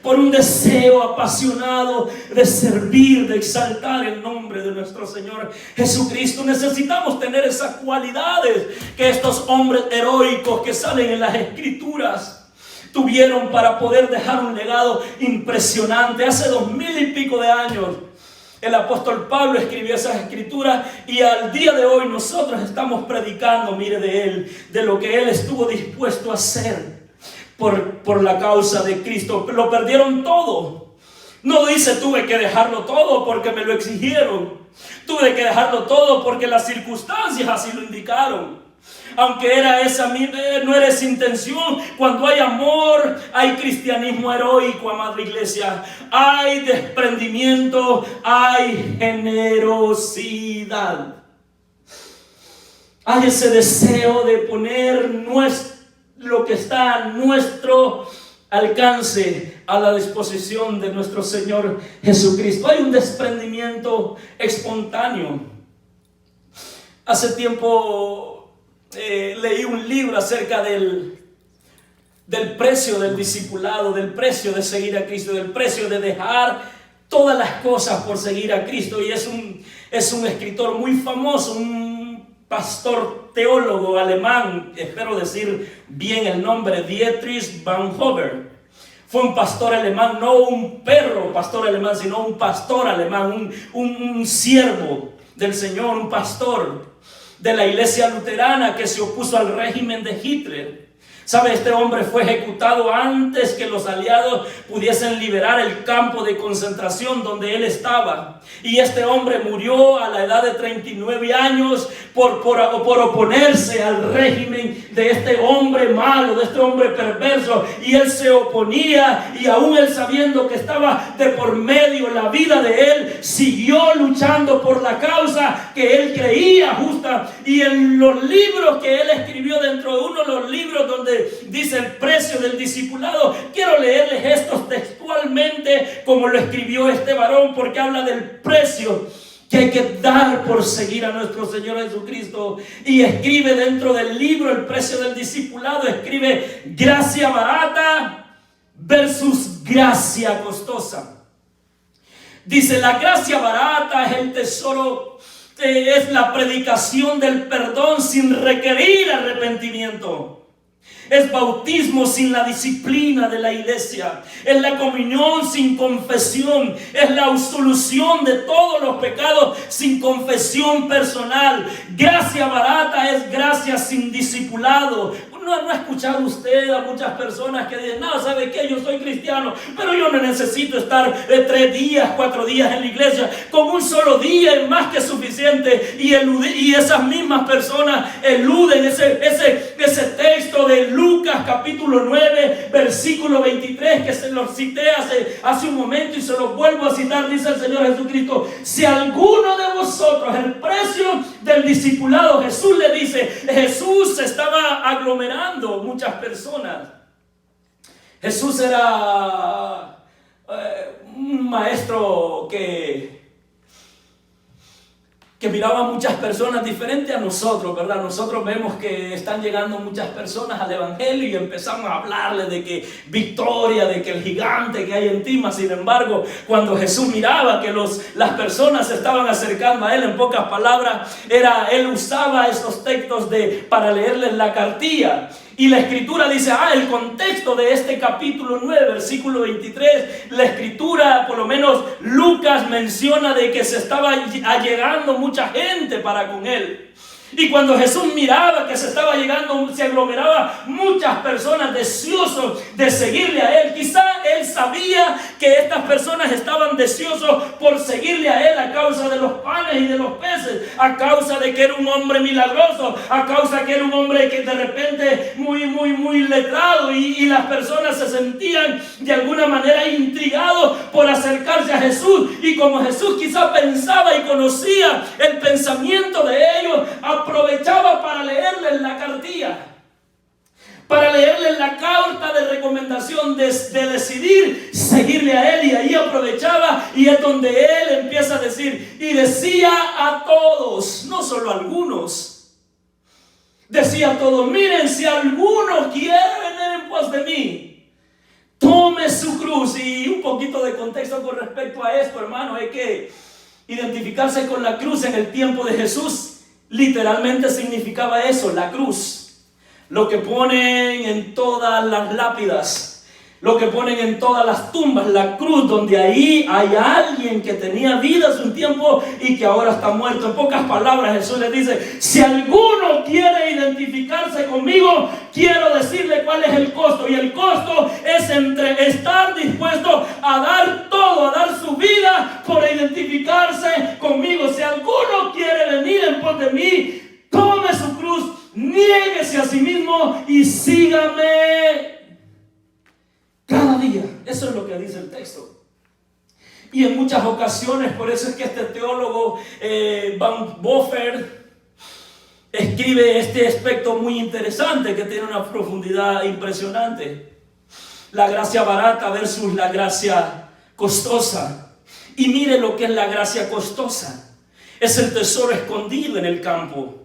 por un deseo apasionado de servir, de exaltar el nombre de nuestro Señor Jesucristo. Necesitamos tener esas cualidades que estos hombres heroicos que salen en las Escrituras tuvieron para poder dejar un legado impresionante. Hace 2000 y pico de años el apóstol Pablo escribió esas Escrituras y al día de hoy nosotros estamos predicando, mire, de él, de lo que él estuvo dispuesto a hacer por la causa de Cristo. Lo perdieron todo. No dice tuve que dejarlo todo porque me lo exigieron. Tuve que dejarlo todo porque las circunstancias así lo indicaron. Aunque no era esa intención. Cuando hay amor, hay cristianismo heroico, amada iglesia. Hay desprendimiento, hay generosidad. Hay ese deseo de poner lo que está a nuestro alcance a la disposición de nuestro Señor Jesucristo. Hay un desprendimiento espontáneo. Hace tiempo leí un libro acerca del precio del discipulado, del precio de seguir a Cristo, del precio de dejar todas las cosas por seguir a Cristo. Y es un escritor muy famoso, un pastor teólogo alemán, espero decir bien el nombre, Dietrich Bonhoeffer. Fue un pastor alemán, no un perro pastor alemán, sino un pastor alemán, un siervo del Señor, un pastor de la iglesia luterana que se opuso al régimen de Hitler. ¿Sabe? Este hombre fue ejecutado antes que los aliados pudiesen liberar el campo de concentración donde él estaba. Y este hombre murió a la edad de 39 años por oponerse al régimen de este hombre malo, de este hombre perverso. Y él se oponía, y aún él sabiendo que estaba de por medio la vida de él, siguió luchando por la causa que él creía justa. Y en los libros que él escribió, dentro de uno de los libros donde dice el precio del discipulado, quiero leerles estos textualmente como lo escribió este varón, porque habla del precio que hay que dar por seguir a nuestro Señor Jesucristo. Y escribe dentro del libro El precio del discipulado, escribe gracia barata versus gracia costosa. Dice: la gracia barata es el tesoro, es la predicación del perdón sin requerir arrepentimiento. Es bautismo sin la disciplina de la iglesia. Es la comunión sin confesión. Es la absolución de todos los pecados sin confesión personal. Gracia barata es gracia sin discipulado. ¿No ha escuchado usted a muchas personas que dicen: no, ¿sabe qué? Yo soy cristiano, pero yo no necesito estar 3 días, 4 días en la iglesia. Con un solo día es más que suficiente. Y esas mismas personas eluden ese texto de Lucas capítulo 9, versículo 23, que se lo cité hace un momento y se lo vuelvo a citar. Dice el Señor Jesucristo: si alguno de vosotros, el precio del discipulado, Jesús le dice, Jesús estaba aglomerando muchas personas. Jesús era un maestro que miraba a muchas personas diferente a nosotros, ¿verdad? Nosotros vemos que están llegando muchas personas al evangelio y empezamos a hablarles de que victoria, de que el gigante que hay en ti. Mas, sin embargo, cuando Jesús miraba que las personas se estaban acercando a él, en pocas palabras, él usaba estos textos para leerles la cartilla. Y la escritura dice, el contexto de este capítulo 9, versículo 23, la escritura, por lo menos Lucas menciona de que se estaba allegando mucha gente para con él. Y cuando Jesús miraba que se estaba llegando, se aglomeraba muchas personas deseosos de seguirle a él. Quizá él sabía que estas personas estaban deseosos por seguirle a él a causa de los panes y de los peces, a causa de que era un hombre milagroso, a causa que era un hombre que de repente muy letrado, y las personas se sentían de alguna manera intrigados por acercarse a Jesús. Y como Jesús quizá pensaba y conocía el pensamiento de ellos, aprovechaba para leerles la cartilla, para leerles la carta de recomendación de decidir seguirle a él. Y ahí aprovechaba, y es donde él empieza a decir, y decía a todos, no solo a algunos, decía a todos: miren, si alguno quiere venir en pos de mí, tome su cruz. Y un poquito de contexto con respecto a esto, hermano, es que identificarse con la cruz en el tiempo de Jesús literalmente significaba eso, la cruz. Lo que ponen en todas las lápidas, lo que ponen en todas las tumbas, la cruz, donde ahí hay alguien que tenía vida hace un tiempo y que ahora está muerto. En pocas palabras, Jesús le dice: si alguno quiere identificarse conmigo, quiero decirle cuál es el costo. Y el costo es entre estar dispuesto a dar todo, a dar su vida por identificarse conmigo. Si alguno quiere venir en pos de mí, tome su cruz, niéguese a sí mismo y sígame cada día. Eso es lo que dice el texto. Y en muchas ocasiones, por eso es que este teólogo Bonhoeffer escribe este aspecto muy interesante que tiene una profundidad impresionante. La gracia barata versus la gracia costosa. Y mire lo que es la gracia costosa. Es el tesoro escondido en el campo.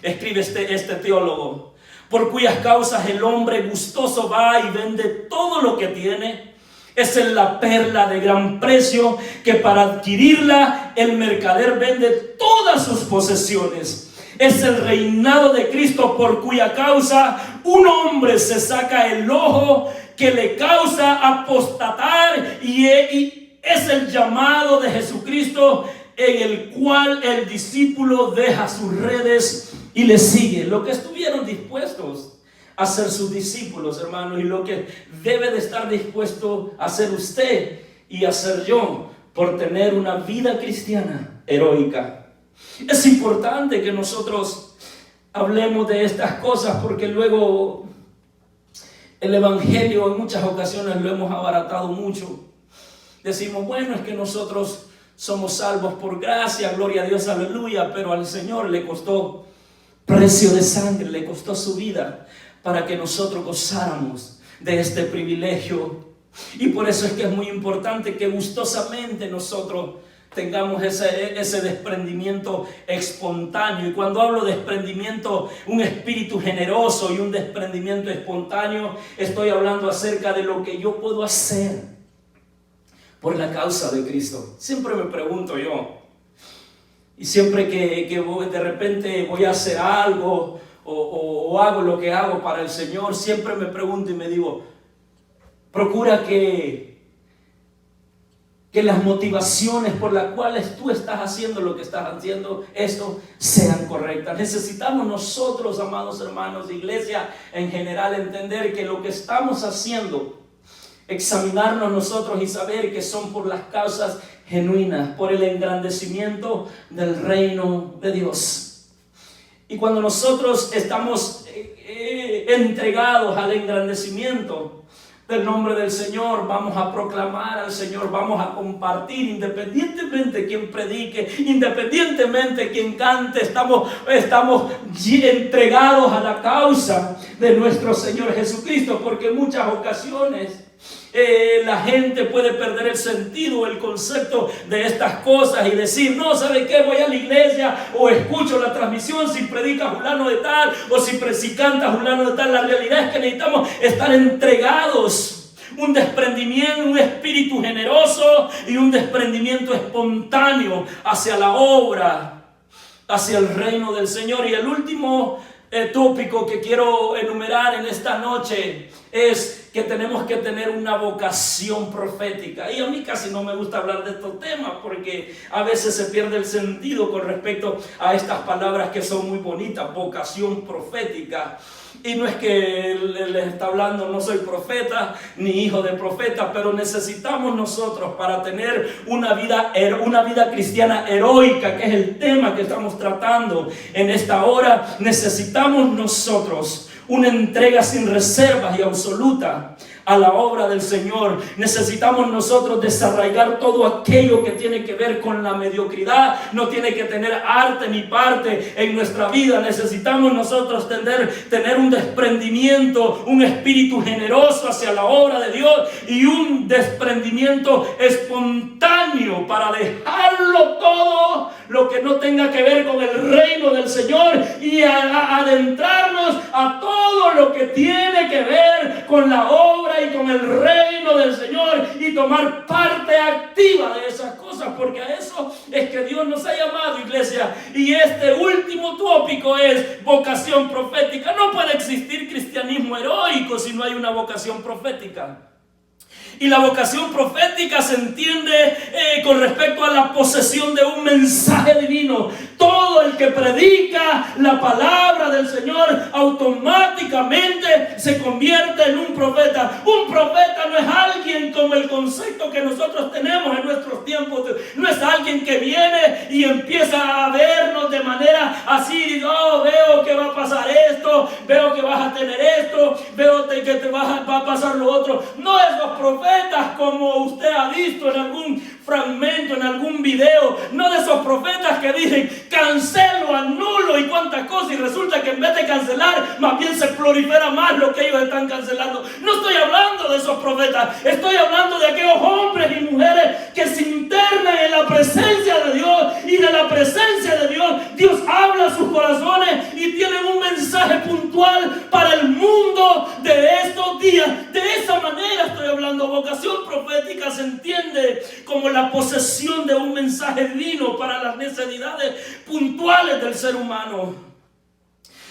Escribe este teólogo. Por cuyas causas el hombre gustoso va y vende todo lo que tiene. Es la perla de gran precio que para adquirirla el mercader vende todas sus posesiones. Es el reinado de Cristo por cuya causa un hombre se saca el ojo que le causa apostatar, y es el llamado de Jesucristo en el cual el discípulo deja sus redes y le sigue. Lo que estuvieron dispuestos a ser sus discípulos, hermanos, y lo que debe de estar dispuesto a hacer usted y a hacer yo por tener una vida cristiana heroica. Es importante que nosotros hablemos de estas cosas, porque luego el evangelio en muchas ocasiones lo hemos abaratado mucho. Decimos, bueno, es que nosotros somos salvos por gracia, gloria a Dios, aleluya, pero al Señor le costó precio de sangre, le costó su vida para que nosotros gozáramos de este privilegio. Y por eso es que es muy importante que gustosamente nosotros tengamos ese desprendimiento espontáneo. Y cuando hablo de desprendimiento, un espíritu generoso y un desprendimiento espontáneo, estoy hablando acerca de lo que yo puedo hacer por la causa de Cristo. Siempre me pregunto yo, y siempre que de repente voy a hacer algo o hago lo que hago para el Señor, siempre me pregunto y me digo, procura que las motivaciones por las cuales tú estás haciendo lo que estás haciendo, esto sean correctas. Necesitamos nosotros, amados hermanos de iglesia en general, entender que lo que estamos haciendo, examinarnos nosotros y saber que son por las causas genuinas, por el engrandecimiento del reino de Dios. Y cuando nosotros estamos entregados al engrandecimiento del nombre del Señor, vamos a proclamar al Señor, vamos a compartir, independientemente quien predique, independientemente quien cante, estamos entregados a la causa de nuestro Señor Jesucristo, porque en muchas ocasiones la gente puede perder el sentido, el concepto de estas cosas y decir, no, ¿sabe qué? Voy a la iglesia o escucho la transmisión si predica fulano de tal o si canta fulano de tal. La realidad es que necesitamos estar entregados, un desprendimiento, un espíritu generoso y un desprendimiento espontáneo hacia la obra, hacia el reino del Señor. Y el último tópico que quiero enumerar en esta noche es que tenemos que tener una vocación profética. Y a mí casi no me gusta hablar de estos temas porque a veces se pierde el sentido con respecto a estas palabras que son muy bonitas, vocación profética. Y no es que les está hablando, no soy profeta ni hijo de profeta, pero necesitamos nosotros para tener una vida cristiana heroica, que es el tema que estamos tratando en esta hora. Necesitamos nosotros una entrega sin reservas y absoluta a la obra del Señor. Necesitamos nosotros desarraigar todo aquello que tiene que ver con la mediocridad. No tiene que tener arte ni parte en nuestra vida. Necesitamos nosotros tener un desprendimiento, un espíritu generoso hacia la obra de Dios y un desprendimiento espontáneo para dejarlo todo lo que no tenga que ver con el reino del Señor y adentrarnos a todo lo que tiene que ver con la obra y con el reino del Señor y tomar parte activa de esas cosas, porque a eso es que Dios nos ha llamado, iglesia. Y este último tópico es vocación profética. No puede existir cristianismo heroico si no hay una vocación profética. Y la vocación profética se entiende con respecto a la posesión de un mensaje divino. Todo el que predica la palabra del Señor automáticamente se convierte en un profeta. Un profeta no es alguien como el concepto que nosotros tenemos en nuestros tiempos. No es alguien que viene y empieza a vernos de manera así. Oh, veo que va a pasar esto, veo que vas a tener esto, veo que va a pasar lo otro. No, esos profetas como usted ha visto en algún fragmento, en algún video, no de esos profetas que dicen cancelo, anulo y cuántas cosas, y resulta que en vez de cancelar, más bien se prolifera más lo que ellos están cancelando. No estoy hablando de esos profetas, estoy hablando de aquellos hombres y mujeres que se internan en la presencia de Dios, y de la presencia de Dios, Dios habla a sus corazones y tienen un mensaje puntual para el mundo de estos días. De esa manera estoy hablando. Vocación profética se entiende como la posesión de un mensaje divino para las necesidades puntuales del ser humano.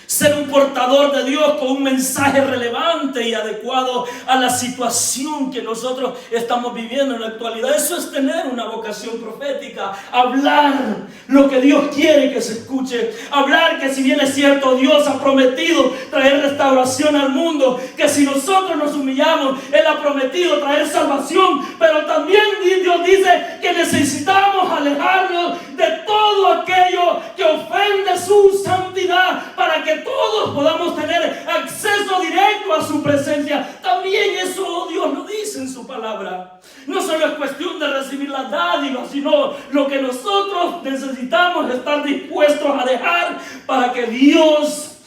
Ser un portador de Dios con un mensaje relevante y adecuado a la situación que nosotros estamos viviendo en la actualidad. Eso es tener una vocación profética. Hablar lo que Dios quiere que se escuche. Hablar que si bien es cierto, Dios ha prometido traer restauración al mundo, que si nosotros nos humillamos, Él ha prometido traer salvación, pero también Dios dice que necesitamos alejarnos de todo aquello que ofende su santidad para que todos podamos tener acceso directo a su presencia. También eso Dios lo dice en su palabra. No solo es cuestión de recibir las dádivas, sino lo que nosotros necesitamos estar dispuestos a dejar para que Dios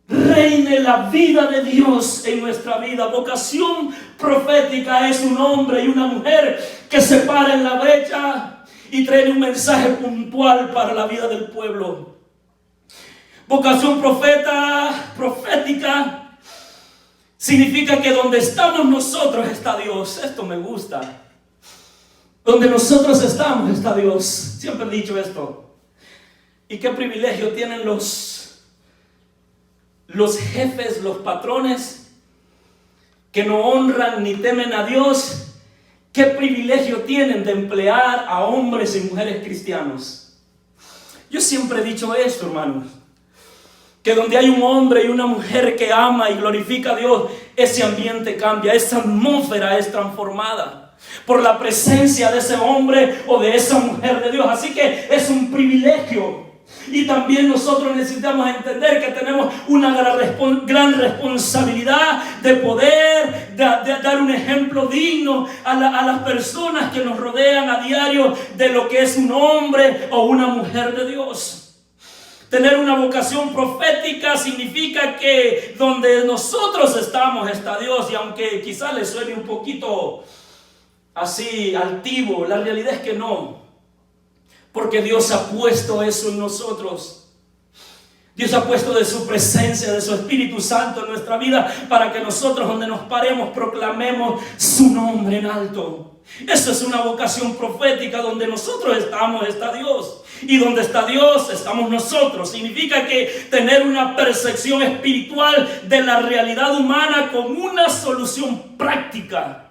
reine, la vida de Dios en nuestra vida. Vocación profética es un hombre y una mujer que se para en la brecha y trae un mensaje puntual para la vida del pueblo. Vocación profética significa que donde estamos nosotros está Dios. Esto me gusta. Donde nosotros estamos está Dios. Siempre he dicho esto. Y qué privilegio tienen los jefes, los patrones que no honran ni temen a Dios. Qué privilegio tienen de emplear a hombres y mujeres cristianos. Yo siempre he dicho esto, hermanos, que donde hay un hombre y una mujer que ama y glorifica a Dios, ese ambiente cambia, esa atmósfera es transformada por la presencia de ese hombre o de esa mujer de Dios. Así que es un privilegio. Y también nosotros necesitamos entender que tenemos una gran responsabilidad de poder dar un ejemplo digno a las personas que nos rodean a diario de lo que es un hombre o una mujer de Dios. Tener una vocación profética significa que donde nosotros estamos está Dios. Y aunque quizás les suene un poquito así altivo, la realidad es que no. Porque Dios ha puesto eso en nosotros. Dios ha puesto de su presencia, de su Espíritu Santo en nuestra vida para que nosotros donde nos paremos proclamemos su nombre en alto. Eso es una vocación profética. Donde nosotros estamos está Dios. Y donde está Dios estamos nosotros. Significa que tener una percepción espiritual de la realidad humana con una solución práctica.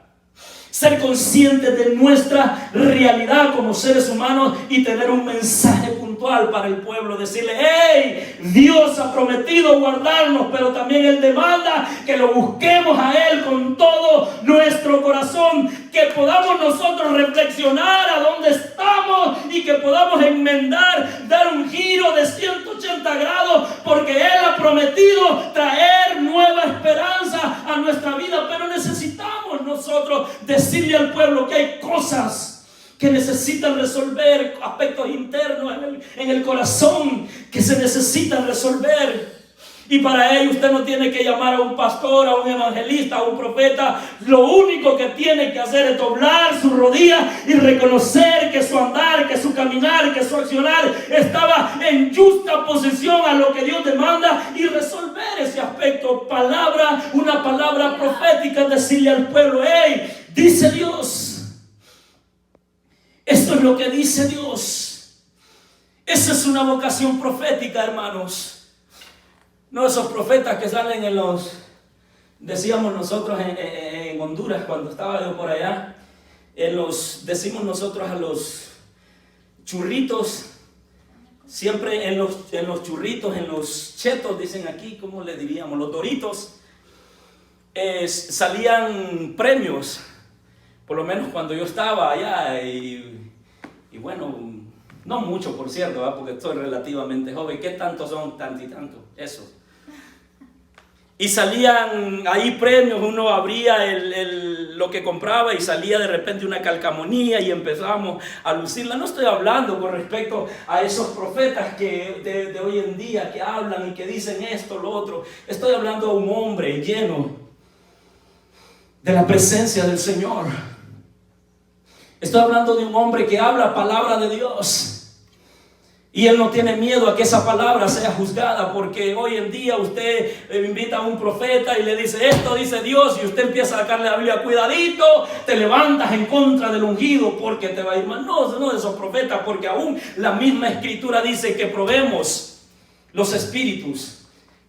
Ser conscientes de nuestra realidad como seres humanos y tener un mensaje puntual para el pueblo. Decirle, hey, Dios ha prometido guardarnos, pero también Él demanda que lo busquemos a Él con todo nuestro corazón. Que podamos nosotros reflexionar a dónde estamos y que podamos enmendar, dar un giro de 180 grados, porque Él ha prometido traer nueva esperanza a nuestra vida. Pero necesitamos nosotros decirle al pueblo que hay cosas que necesitan resolver, aspectos internos en el corazón que se necesitan resolver. Y para ello usted no tiene que llamar a un pastor, a un evangelista, a un profeta. Lo único que tiene que hacer es doblar su rodilla y reconocer que su andar, que su caminar, que su accionar estaba en justa posición a lo que Dios demanda y resolver ese aspecto. Una palabra profética, decirle al pueblo, hey, dice Dios. Esto es lo que dice Dios. Esa es una vocación profética, hermanos. No esos profetas que salen decíamos nosotros en Honduras cuando estaba yo por allá, decimos nosotros a los churritos, siempre en los churritos, en los chetos, dicen aquí, ¿cómo le diríamos? Los doritos, salían premios, por lo menos cuando yo estaba allá, y bueno, no mucho por cierto, ¿verdad? Porque estoy relativamente joven. ¿Qué tantos son? Tanto y tanto, esos. y salían ahí premios, uno abría lo que compraba y salía de repente una calcamonía y empezábamos a lucirla. No estoy hablando con respecto a esos profetas que de hoy en día que hablan y que dicen esto, lo otro. Estoy hablando de un hombre lleno de la presencia del Señor. Estoy hablando de un hombre que habla palabra de Dios. Y él no tiene miedo a que esa palabra sea juzgada, porque hoy en día usted invita a un profeta y le dice esto dice Dios, y usted empieza a sacarle la Biblia, cuidadito, te levantas en contra del ungido porque te va a ir mal. No de esos profetas, porque aún la misma escritura dice que probemos los espíritus,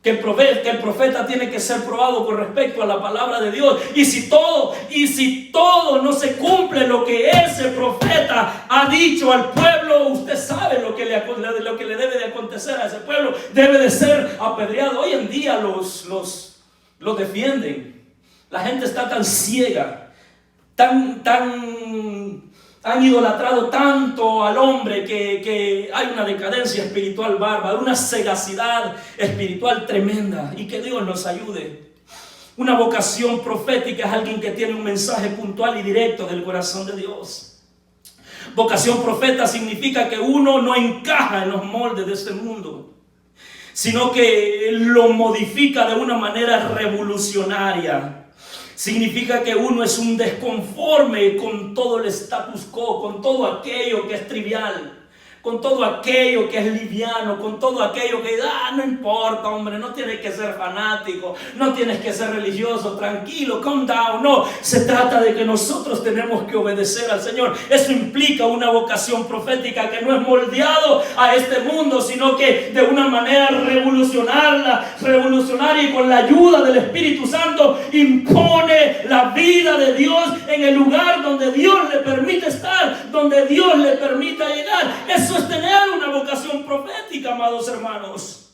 que el profeta tiene que ser probado con respecto a la palabra de Dios. Y si todo no se cumple lo que ese profeta ha dicho al pueblo, usted sabe lo que le debe de acontecer a ese pueblo. Debe de ser apedreado. Hoy en día los defienden. La gente está tan ciega, han idolatrado tanto al hombre que hay una decadencia espiritual bárbara, una cegacidad espiritual tremenda, y que Dios nos ayude. Una vocación profética es alguien que tiene un mensaje puntual y directo del corazón de Dios. Vocación profeta significa que uno no encaja en los moldes de este mundo, sino que lo modifica de una manera revolucionaria. Significa que uno es un desconforme con todo el status quo, con todo aquello que es trivial, con todo aquello que es liviano, con todo aquello que no importa, hombre, no tienes que ser fanático, no tienes que ser religioso, tranquilo, calm down. No, se trata de que nosotros tenemos que obedecer al Señor. Eso implica una vocación profética que no es moldeado a este mundo, sino que de una manera revolucionaria y con la ayuda del Espíritu Santo impone la vida de Dios en el lugar donde Dios le permite estar, donde Dios le permita llegar. Eso es tener una vocación profética, amados hermanos.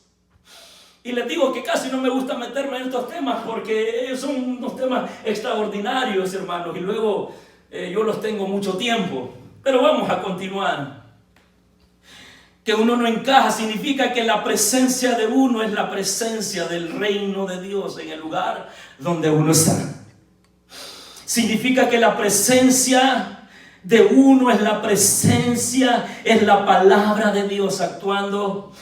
Y les digo que casi no me gusta meterme en estos temas porque son unos temas extraordinarios, hermanos, y luego yo los tengo mucho tiempo. Pero vamos a continuar. Que uno no encaja significa que la presencia de uno es la presencia del reino de Dios en el lugar donde uno está. Significa que la presencia de uno es la presencia, es la palabra de Dios actuando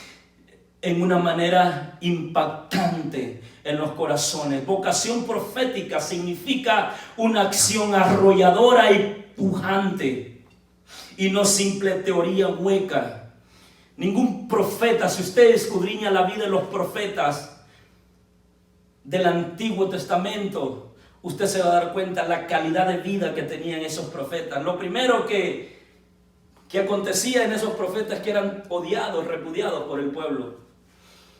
en una manera impactante en los corazones. Vocación profética significa una acción arrolladora y pujante y no simple teoría hueca. Ningún profeta, si usted escudriña la vida de los profetas del Antiguo Testamento, usted se va a dar cuenta la calidad de vida que tenían esos profetas. Lo primero que acontecía en esos profetas es que eran odiados, repudiados por el pueblo.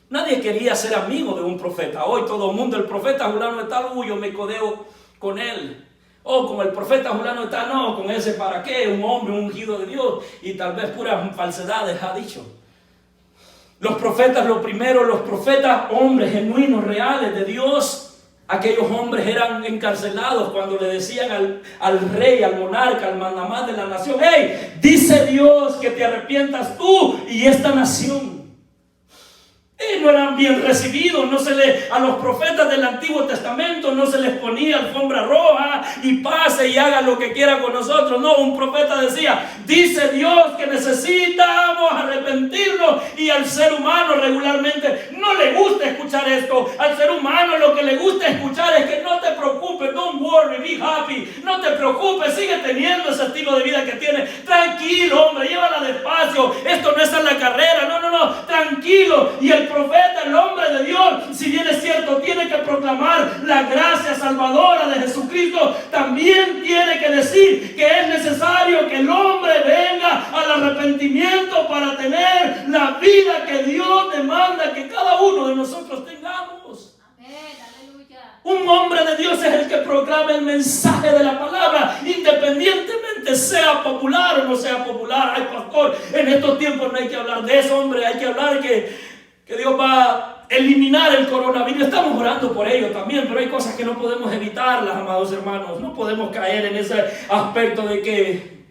Nadie quería ser amigo de un profeta. Hoy todo el mundo, el profeta fulano de tal, yo me codeo con él. O como el profeta fulano de tal, no, con ese para qué, un hombre, un ungido de Dios. Y tal vez puras falsedades ha dicho. Los profetas, lo primero, los profetas, hombres genuinos, reales de Dios. Aquellos hombres eran encarcelados cuando le decían al rey, al monarca, al mandamás de la nación: hey, dice Dios que te arrepientas tú y esta nación. No eran bien recibidos. A los profetas del Antiguo Testamento no se les ponía alfombra roja y pase y haga lo que quiera con nosotros. No, un profeta decía: dice Dios que necesitamos arrepentirnos, y al ser humano regularmente no le gusta escuchar esto. Al ser humano lo que le gusta escuchar es que no te preocupes, don't worry, be happy, no te preocupes, sigue teniendo ese estilo de vida que tienes, tranquilo, hombre, llévala despacio, esto no es en la carrera, no, tranquilo. Y el profeta, el hombre de Dios, si bien es cierto, tiene que proclamar la gracia salvadora de Jesucristo, también tiene que decir que es necesario que el hombre venga al arrepentimiento para tener la vida que Dios demanda que cada uno de nosotros tengamos. Amén, aleluya. Un hombre de Dios es el que proclama el mensaje de la palabra, independientemente sea popular o no sea popular. Ay, pastor, en estos tiempos no hay que hablar de eso, hombre, hay que hablar que Dios va a eliminar el coronavirus. Estamos orando por ello también, pero hay cosas que no podemos evitarlas, amados hermanos. No podemos caer en ese aspecto de que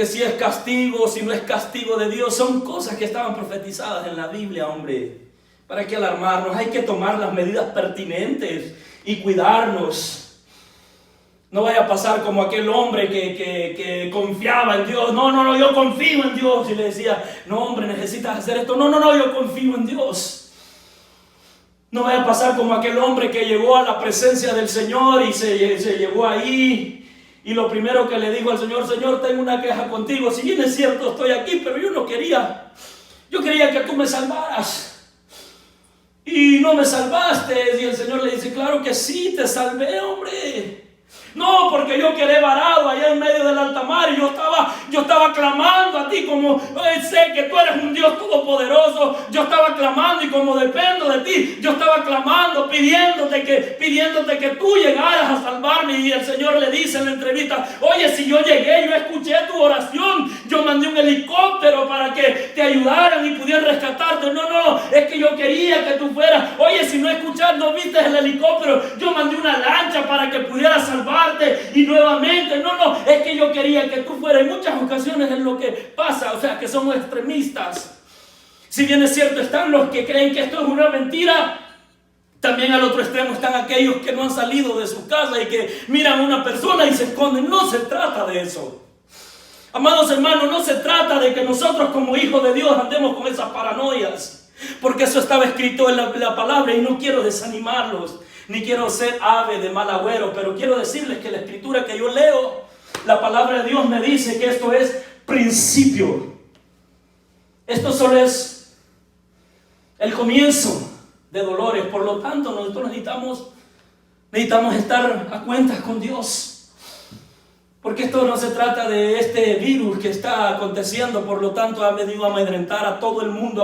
si es castigo o si no es castigo de Dios. Son cosas que estaban profetizadas en la Biblia, hombre. ¿Para qué alarmarnos? Hay que tomar las medidas pertinentes y cuidarnos. No vaya a pasar como aquel hombre que confiaba en Dios. No, yo confío en Dios. Y le decía, no hombre, necesitas hacer esto. No, yo confío en Dios. No vaya a pasar como aquel hombre que llegó a la presencia del Señor y se llegó ahí. Y lo primero que le dijo al Señor, Señor, tengo una queja contigo. Si bien es cierto, estoy aquí, pero yo no quería. Yo quería que tú me salvaras. Y no me salvaste. Y el Señor le dice, claro que sí, te salvé, hombre. No, porque yo quedé varado allá en medio del alta mar y yo estaba clamando a ti como sé que tú eres un Dios todopoderoso. Yo estaba clamando y como dependo de ti, yo estaba clamando, pidiéndote que tú llegaras a salvarme. Y el Señor le dice en la entrevista, oye, si yo llegué, yo escuché tu oración, yo mandé un helicóptero para que te ayudaran y pudieran rescatarte. No, es que yo quería que tú fueras. Oye, si no escuchaste, no viste el helicóptero, yo mandé una lancha para que pudieras salvar. Y nuevamente, no, es que yo quería que tú fueras. En muchas ocasiones es lo que pasa, o sea, que somos extremistas. Si bien es cierto, están los que creen que esto es una mentira, también al otro extremo están aquellos que no han salido de su casa y que miran a una persona y se esconden. No se trata de eso. Amados hermanos, no se trata de que nosotros como hijos de Dios andemos con esas paranoias, porque eso estaba escrito en la palabra y no quiero desanimarlos. Ni quiero ser ave de mal agüero, pero quiero decirles que la escritura que yo leo, la palabra de Dios me dice que esto es principio. Esto solo es el comienzo de dolores. Por lo tanto, nosotros necesitamos estar a cuentas con Dios. Porque esto no se trata de este virus que está aconteciendo, por lo tanto ha venido a amedrentar a todo el mundo,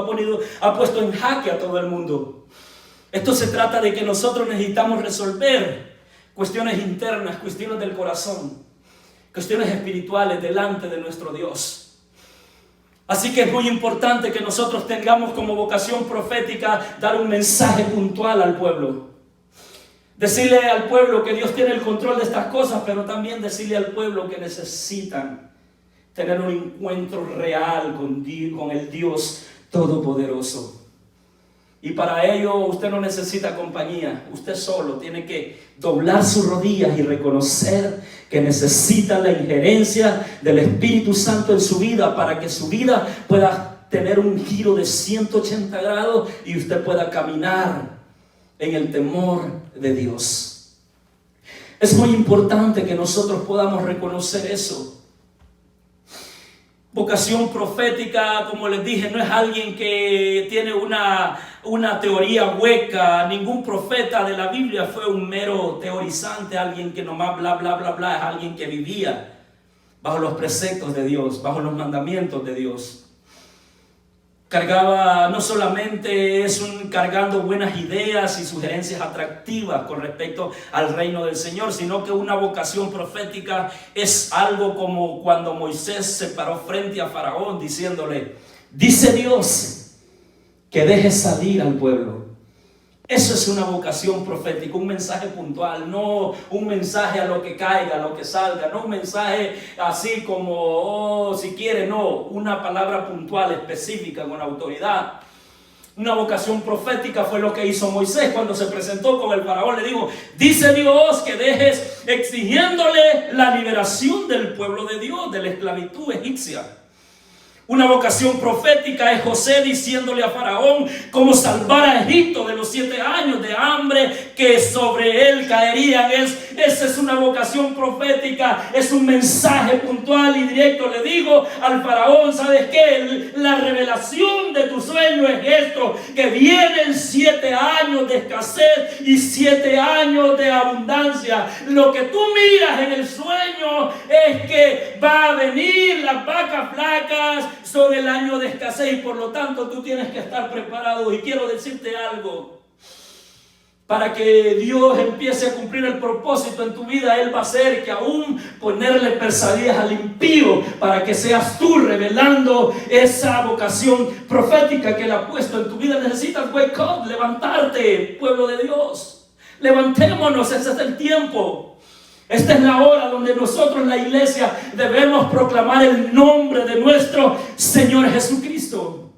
ha puesto en jaque a todo el mundo. Esto se trata de que nosotros necesitamos resolver cuestiones internas, cuestiones del corazón, cuestiones espirituales delante de nuestro Dios. Así que es muy importante que nosotros tengamos como vocación profética dar un mensaje puntual al pueblo. Decirle al pueblo que Dios tiene el control de estas cosas, pero también decirle al pueblo que necesitan tener un encuentro real con el Dios Todopoderoso. Y para ello usted no necesita compañía, usted solo tiene que doblar sus rodillas y reconocer que necesita la injerencia del Espíritu Santo en su vida para que su vida pueda tener un giro de 180 grados y usted pueda caminar en el temor de Dios. Es muy importante que nosotros podamos reconocer eso. Vocación profética, como les dije, no es alguien que tiene una teoría hueca. Ningún profeta de la Biblia fue un mero teorizante, alguien que nomás bla, bla, bla, bla. Es alguien que vivía bajo los preceptos de Dios, bajo los mandamientos de Dios. Cargaba, no solamente cargando buenas ideas y sugerencias atractivas con respecto al reino del Señor, sino que una vocación profética es algo como cuando Moisés se paró frente a Faraón diciéndole, dice Dios que deje salir al pueblo. Eso es una vocación profética, un mensaje puntual, no un mensaje a lo que caiga, a lo que salga, no un mensaje así como, si quiere, no, una palabra puntual, específica, con autoridad. Una vocación profética fue lo que hizo Moisés cuando se presentó con el faraón. Le dijo, dice Dios que dejes, exigiéndole la liberación del pueblo de Dios, de la esclavitud egipcia. Una vocación profética es José diciéndole a Faraón cómo salvar a Egipto de los 7 años de hambre que sobre él caerían. Esa es una vocación profética, es un mensaje puntual y directo. Le digo al Faraón, ¿sabes qué? La revelación de tu sueño es esto, que vienen 7 años de escasez y 7 años de abundancia. Lo que tú miras en el sueño es que va a venir las vacas flacas sobre el año de escasez y por lo tanto tú tienes que estar preparado. Y quiero decirte algo, para que Dios empiece a cumplir el propósito en tu vida, Él va a hacer que aún ponerle pesadillas al impío para que seas tú revelando esa vocación profética que Él ha puesto en tu vida. Necesitas wake up, levantarte, pueblo de Dios. Levantémonos, ese es el tiempo. Esta es la hora donde nosotros, la iglesia, debemos proclamar el nombre de nuestro Señor Jesucristo.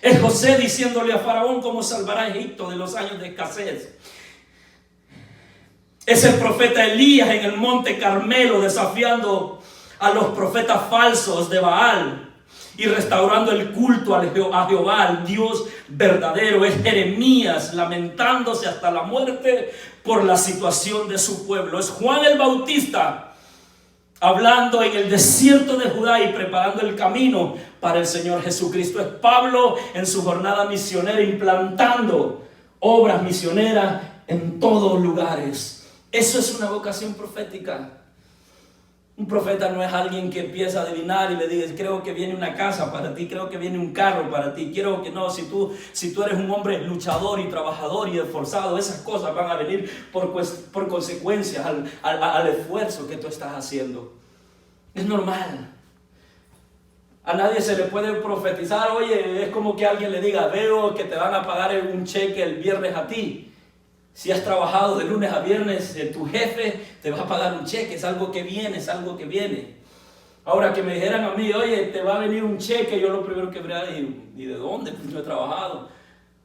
Es José diciéndole a Faraón cómo salvará a Egipto de los años de escasez. Es el profeta Elías en el monte Carmelo desafiando a los profetas falsos de Baal y restaurando el culto a Jehová, al Dios verdadero. Es Jeremías lamentándose hasta la muerte por la situación de su pueblo. Es Juan el Bautista hablando en el desierto de Judá y preparando el camino para el Señor Jesucristo. Es Pablo en su jornada misionera implantando obras misioneras en todos lugares. Eso es una vocación profética. Un profeta no es alguien que empieza a adivinar y le dices, creo que viene una casa para ti, creo que viene un carro para ti, quiero que no, si tú eres un hombre luchador y trabajador y esforzado, esas cosas van a venir por consecuencias al esfuerzo que tú estás haciendo. Es normal. A nadie se le puede profetizar, oye, es como que alguien le diga, veo que te van a pagar un cheque el viernes a ti. Si has trabajado de lunes a viernes, tu jefe te va a pagar un cheque, es algo que viene, es algo que viene. Ahora que me dijeran a mí, oye, te va a venir un cheque, yo lo primero que vería es, ¿y de dónde? Pues no he trabajado.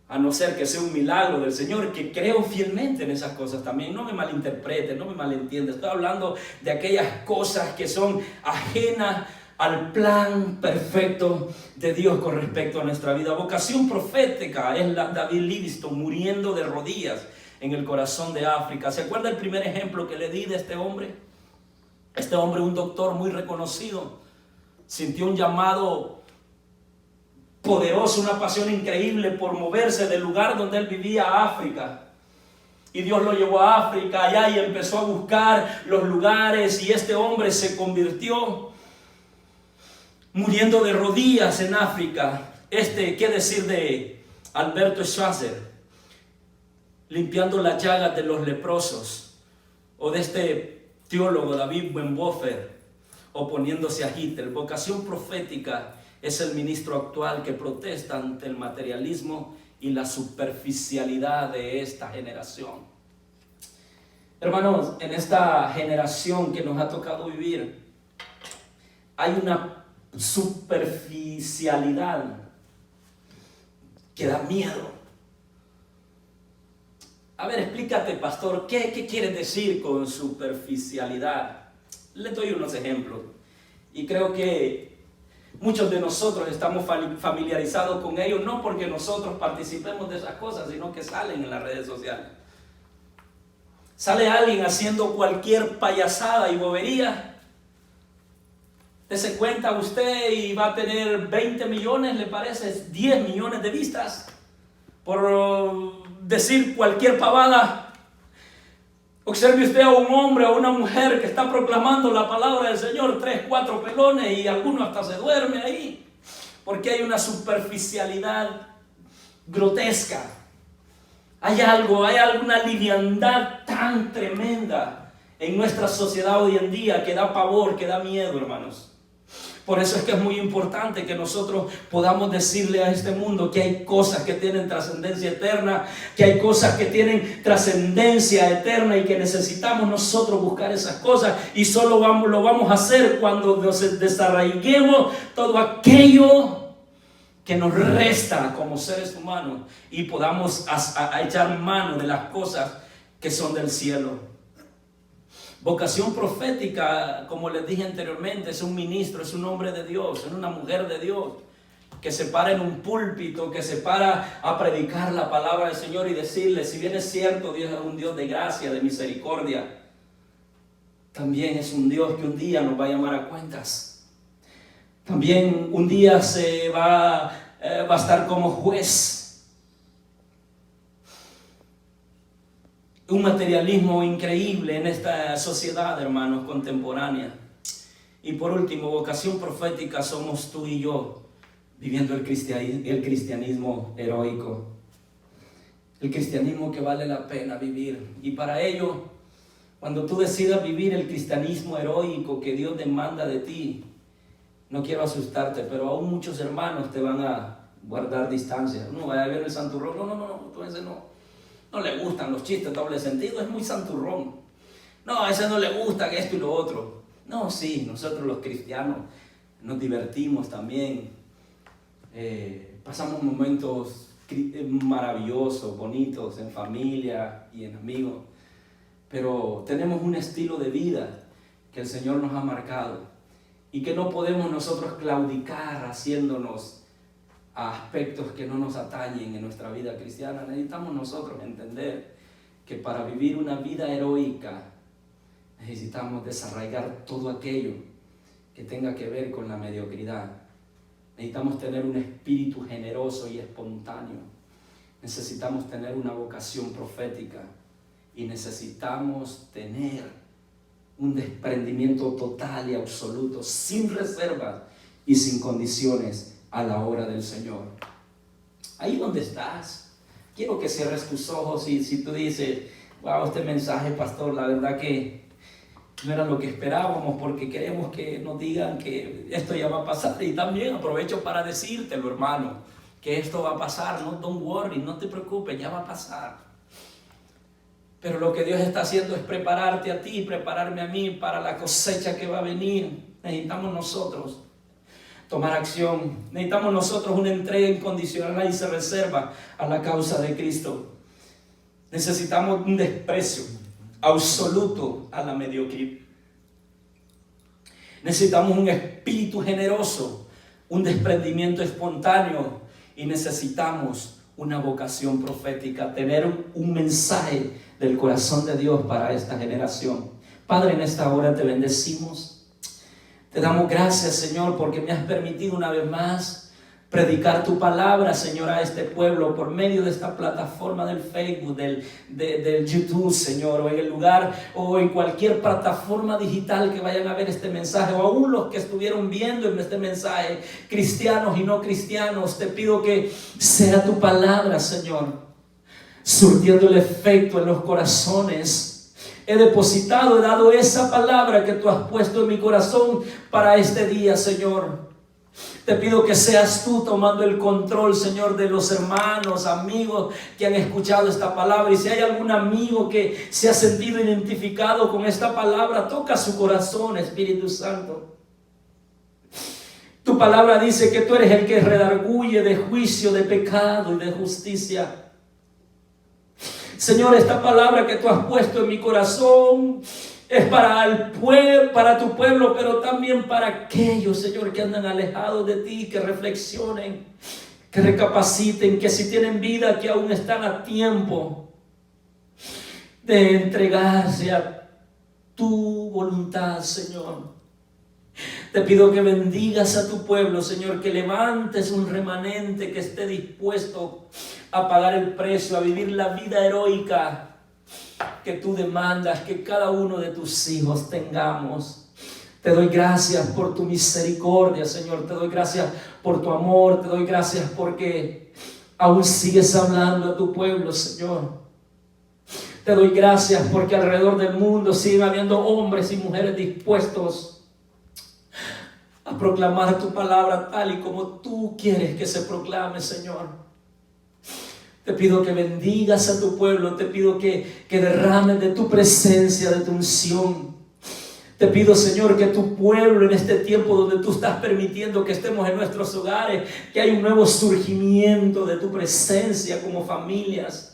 A no ser que sea un milagro del Señor, que creo fielmente en esas cosas también. No me malinterpreten, no me malentiendan. Estoy hablando de aquellas cosas que son ajenas al plan perfecto de Dios con respecto a nuestra vida. Vocación profética es la David Livingstone muriendo de rodillas en el corazón de África. ¿Se acuerda el primer ejemplo que le di de este hombre? Este hombre, un doctor muy reconocido, sintió un llamado poderoso, una pasión increíble por moverse del lugar donde él vivía a África. Y Dios lo llevó a África allá y empezó a buscar los lugares y este hombre se convirtió muriendo de rodillas en África. ¿Qué decir de Alberto Schweitzer? Limpiando las llagas de los leprosos, o de este teólogo David Bonhoeffer oponiéndose a Hitler. Vocación profética es el ministro actual que protesta ante el materialismo y la superficialidad de esta generación. Hermanos, en esta generación que nos ha tocado vivir hay una superficialidad que da miedo. A ver, explícate, pastor, ¿qué quieres decir con superficialidad? Le doy unos ejemplos. Y creo que muchos de nosotros estamos familiarizados con ellos, no porque nosotros participemos de esas cosas, sino que salen en las redes sociales. Sale alguien haciendo cualquier payasada y bobería. Dese cuenta usted y va a tener 20 millones, le parece, 10 millones de vistas por decir cualquier pavada. Observe usted a un hombre o una mujer que está proclamando la palabra del Señor, 3, 4 pelones y alguno hasta se duerme ahí, porque hay una superficialidad grotesca. Hay alguna liviandad tan tremenda en nuestra sociedad hoy en día que da pavor, que da miedo, hermanos. Por eso es que es muy importante que nosotros podamos decirle a este mundo que hay cosas que tienen trascendencia eterna, que hay cosas que tienen trascendencia eterna y que necesitamos nosotros buscar esas cosas, y solo lo vamos a hacer cuando nos desarraiguemos todo aquello que nos resta como seres humanos y podamos echar mano de las cosas que son del cielo. Vocación profética, como les dije anteriormente, es un ministro, es un hombre de Dios, es una mujer de Dios que se para en un púlpito, que se para a predicar la palabra del Señor y decirle, si bien es cierto, Dios es un Dios de gracia, de misericordia, también es un Dios que un día nos va a llamar a cuentas. También un día se va a estar como juez. Un materialismo increíble en esta sociedad, hermanos, contemporánea. Y por último, vocación profética somos tú y yo, viviendo el cristianismo heroico. El cristianismo que vale la pena vivir. Y para ello, cuando tú decidas vivir el cristianismo heroico que Dios demanda de ti, no quiero asustarte, pero aún muchos hermanos te van a guardar distancia. No, vaya a ver el santurrón. No, tú ese no. No le gustan los chistes doble sentido, es muy santurrón. No, a ese no le gusta esto y lo otro. No, sí, nosotros los cristianos nos divertimos también pasamos momentos maravillosos, bonitos, en familia y en amigos, pero tenemos un estilo de vida que el Señor nos ha marcado y que no podemos nosotros claudicar haciéndonos a aspectos que no nos atañen en nuestra vida cristiana. Necesitamos nosotros entender que para vivir una vida heroica necesitamos desarraigar todo aquello que tenga que ver con la mediocridad. Necesitamos tener un espíritu generoso y espontáneo. Necesitamos tener una vocación profética y necesitamos tener un desprendimiento total y absoluto, sin reservas y sin condiciones a la obra del Señor. Ahí donde estás, quiero que cierres tus ojos y si tú dices, wow, este mensaje, pastor, la verdad que no era lo que esperábamos, porque queremos que nos digan que esto ya va a pasar. Y también aprovecho para decírtelo, hermano, que esto va a pasar. No, don't worry, no te preocupes, ya va a pasar. Pero lo que Dios está haciendo es prepararte a ti, prepararme a mí para la cosecha que va a venir. Necesitamos nosotros tomar acción. Necesitamos nosotros una entrega incondicional y sin reserva a la causa de Cristo. Necesitamos un desprecio absoluto a la mediocridad. Necesitamos un espíritu generoso, un desprendimiento espontáneo y necesitamos una vocación profética, tener un mensaje del corazón de Dios para esta generación. Padre, en esta hora te bendecimos. Te damos gracias, Señor, porque me has permitido una vez más predicar tu palabra, Señor, a este pueblo por medio de esta plataforma del Facebook, del YouTube, Señor, o en el lugar o en cualquier plataforma digital que vayan a ver este mensaje, o aún los que estuvieron viendo en este mensaje, cristianos y no cristianos. Te pido que sea tu palabra, Señor, surtiendo el efecto en los corazones. He depositado, he dado esa palabra que tú has puesto en mi corazón para este día, Señor. Te pido que seas tú tomando el control, Señor, de los hermanos, amigos que han escuchado esta palabra. Y si hay algún amigo que se ha sentido identificado con esta palabra, toca su corazón, Espíritu Santo. Tu palabra dice que tú eres el que redarguye de juicio, de pecado y de justicia. Señor, esta palabra que tú has puesto en mi corazón es para tu pueblo, pero también para aquellos, Señor, que andan alejados de ti, que reflexionen, que recapaciten, que si tienen vida, que aún están a tiempo de entregarse a tu voluntad, Señor. Te pido que bendigas a tu pueblo, Señor, que levantes un remanente que esté dispuesto a pagar el precio, a vivir la vida heroica que tú demandas que cada uno de tus hijos tengamos. Te doy gracias por tu misericordia, Señor. Te doy gracias por tu amor. Te doy gracias porque aún sigues hablando a tu pueblo, Señor. Te doy gracias porque alrededor del mundo siguen habiendo hombres y mujeres dispuestos a proclamar tu palabra tal y como tú quieres que se proclame, Señor. Te pido que bendigas a tu pueblo. Te pido que derrames de tu presencia, de tu unción. Te pido, Señor, que tu pueblo en este tiempo donde tú estás permitiendo que estemos en nuestros hogares, que hay un nuevo surgimiento de tu presencia como familias.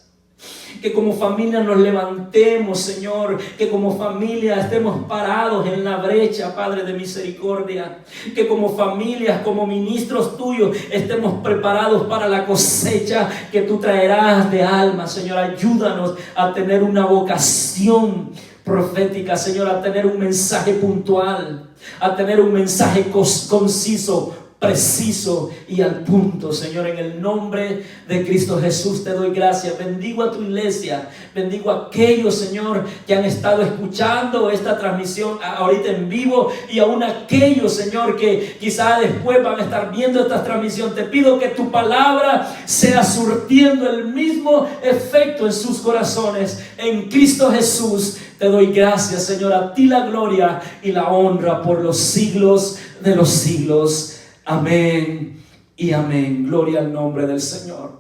Que como familia nos levantemos, Señor. Que como familia estemos parados en la brecha, Padre de misericordia. Que como familias, como ministros tuyos, estemos preparados para la cosecha que tú traerás de almas, Señor. Ayúdanos a tener una vocación profética, Señor. A tener un mensaje puntual. A tener un mensaje conciso, preciso y al punto, Señor. En el nombre de Cristo Jesús te doy gracias. Bendigo a tu iglesia, bendigo a aquellos, Señor, que han estado escuchando esta transmisión ahorita en vivo, y aún aquellos, Señor, que quizá después van a estar viendo esta transmisión. Te pido que tu palabra sea surtiendo el mismo efecto en sus corazones. En Cristo Jesús te doy gracias, Señor. A ti la gloria y la honra por los siglos de los siglos. Amén y amén. Gloria al nombre del Señor.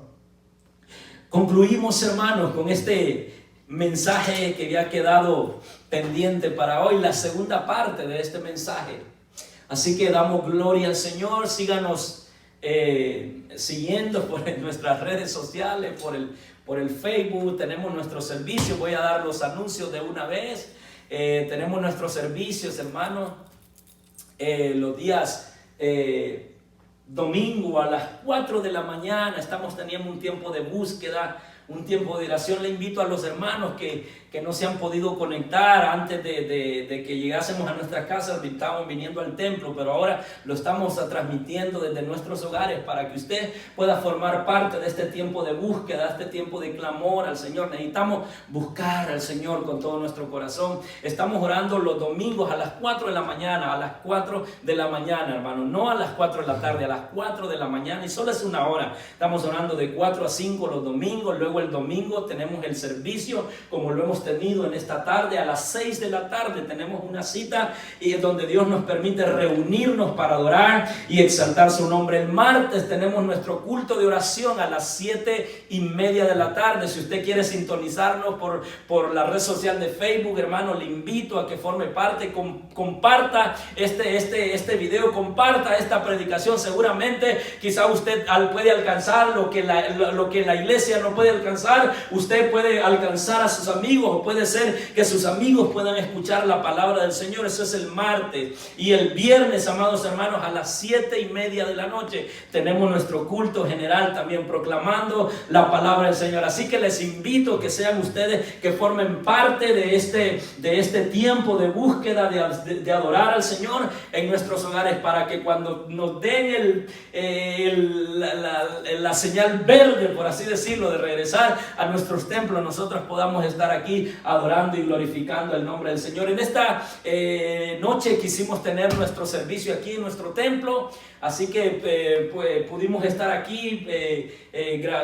Concluimos, hermanos, con este mensaje que había quedado pendiente para hoy, la segunda parte de este mensaje. Así que damos gloria al Señor. Síganos siguiendo por nuestras redes sociales, por el Facebook. Tenemos nuestros servicios. Voy a dar los anuncios de una vez. Tenemos nuestros servicios, hermanos, los días domingo a las 4 de la mañana. Estamos teniendo un tiempo de búsqueda, un tiempo de oración. Le invito a los hermanos que no se han podido conectar antes de que llegásemos a nuestras casas. Estábamos viniendo al templo, pero ahora lo estamos transmitiendo desde nuestros hogares para que usted pueda formar parte de este tiempo de búsqueda, este tiempo de clamor al Señor. Necesitamos buscar al Señor con todo nuestro corazón. Estamos orando los domingos a las 4 de la mañana, hermano, no a las 4 de la tarde, a las 4 de la mañana, y solo es una hora. Estamos orando de 4 a 5 los domingos. Luego el domingo tenemos el servicio, como lo hemos tenido en esta tarde. A las 6 de la tarde tenemos una cita y es donde Dios nos permite reunirnos para adorar y exaltar su nombre. El martes tenemos nuestro culto de oración a las 7:30 de la tarde. Si usted quiere sintonizarnos por la red social de Facebook, hermano, le invito a que forme parte. Comparta este video, comparta esta predicación. Seguramente quizá usted puede alcanzar lo que la iglesia no puede alcanzar. Usted puede alcanzar a sus amigos, o puede ser que sus amigos puedan escuchar la palabra del Señor. Eso es el martes. Y el viernes, amados hermanos, a las 7:30 de la noche tenemos nuestro culto general, también proclamando la palabra del Señor. Así que les invito a que sean ustedes, que formen parte de este tiempo de búsqueda, de adorar al Señor en nuestros hogares, para que cuando nos den la señal verde, por así decirlo, de regresar a nuestros templos, nosotros podamos estar aquí adorando y glorificando el nombre del Señor. En esta noche quisimos tener nuestro servicio aquí en nuestro templo, así que pudimos estar aquí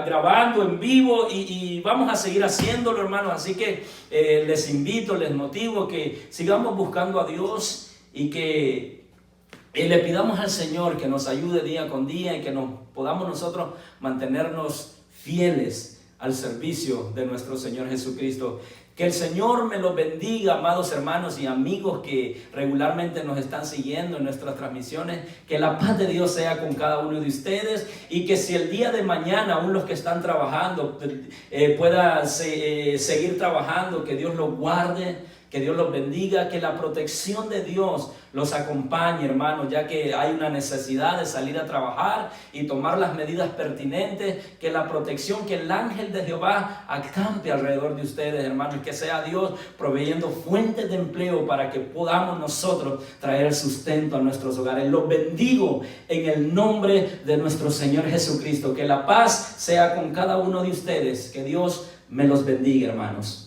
grabando en vivo y vamos a seguir haciéndolo, hermanos. Así que les invito, les motivo que sigamos buscando a Dios y que le pidamos al Señor que nos ayude día con día y que podamos nosotros mantenernos fieles al servicio de nuestro Señor Jesucristo. Que el Señor me los bendiga, amados hermanos y amigos que regularmente nos están siguiendo en nuestras transmisiones. Que la paz de Dios sea con cada uno de ustedes, y que si el día de mañana aún los que están trabajando puedan seguir trabajando, que Dios los guarde, que Dios los bendiga, que la protección de Dios los acompañe, hermanos, ya que hay una necesidad de salir a trabajar y tomar las medidas pertinentes. Que la protección, que el ángel de Jehová acampe alrededor de ustedes, hermanos, y que sea Dios proveyendo fuentes de empleo para que podamos nosotros traer el sustento a nuestros hogares. Los bendigo en el nombre de nuestro Señor Jesucristo. Que la paz sea con cada uno de ustedes. Que Dios me los bendiga, hermanos.